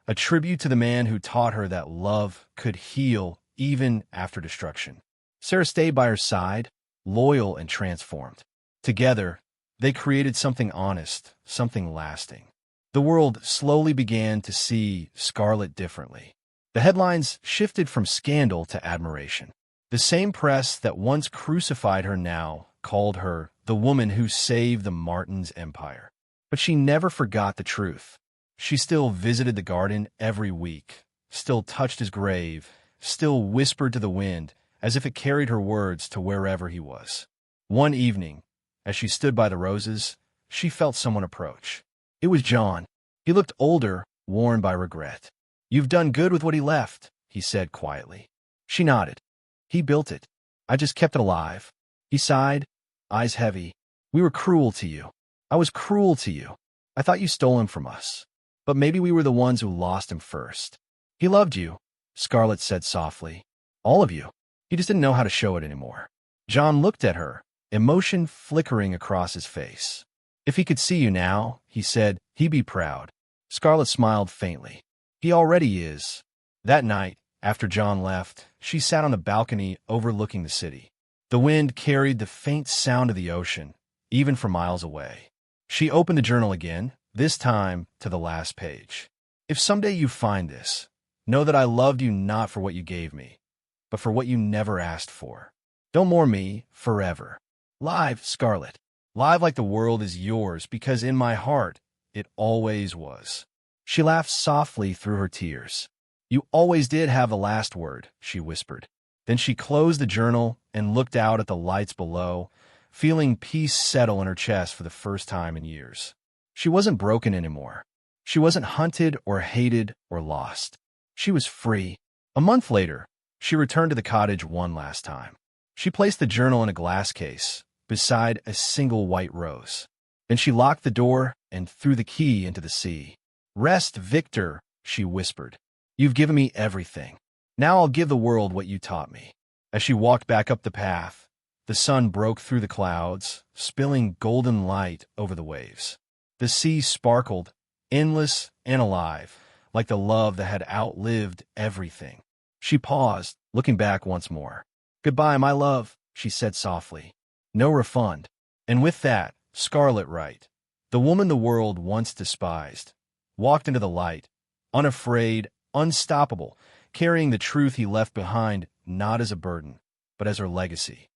[SPEAKER 1] a tribute to the man who taught her that love could heal even after destruction. Sarah stayed by her side, loyal and transformed. Together, they created something honest, something lasting. The world slowly began to see Scarlet differently. The headlines shifted from scandal to admiration. The same press that once crucified her now called her the woman who saved the Martins' empire. But she never forgot the truth. She still visited the garden every week, still touched his grave, still whispered to the wind as if it carried her words to wherever he was. One evening, as she stood by the roses, she felt someone approach. It was John. He looked older, worn by regret. "You've done good with what he left," he said quietly. She nodded. "He built it. I just kept it alive." He sighed, eyes heavy. "We were cruel to you. I was cruel to you. I thought you stole him from us. But maybe we were the ones who lost him first." "He loved you," Scarlet said softly. "All of you. He just didn't know how to show it anymore." John looked at her, emotion flickering across his face. "If he could see you now," he said, "he'd be proud." Scarlet smiled faintly. "He already is." That night, after John left, she sat on the balcony overlooking the city. The wind carried the faint sound of the ocean, even from miles away. She opened the journal again, this time to the last page. "If someday you find this, know that I loved you not for what you gave me, but for what you never asked for. Don't mourn me forever. Live, Scarlet. Live like the world is yours, because in my heart, it always was." She laughed softly through her tears. "You always did have the last word," she whispered. Then she closed the journal and looked out at the lights below, feeling peace settle in her chest for the first time in years. She wasn't broken anymore. She wasn't hunted or hated or lost. She was free. A month later, she returned to the cottage one last time. She placed the journal in a glass case, beside a single white rose. Then she locked the door and threw the key into the sea. "Rest, Victor," she whispered. "You've given me everything. Now I'll give the world what you taught me." As she walked back up the path, the sun broke through the clouds, spilling golden light over the waves. The sea sparkled, endless and alive, like the love that had outlived everything. She paused, looking back once more. "Goodbye, my love," she said softly. "No refund." And with that, Scarlet Right, the woman the world once despised, walked into the light, unafraid, unstoppable, carrying the truth he left behind not as a burden, but as her legacy.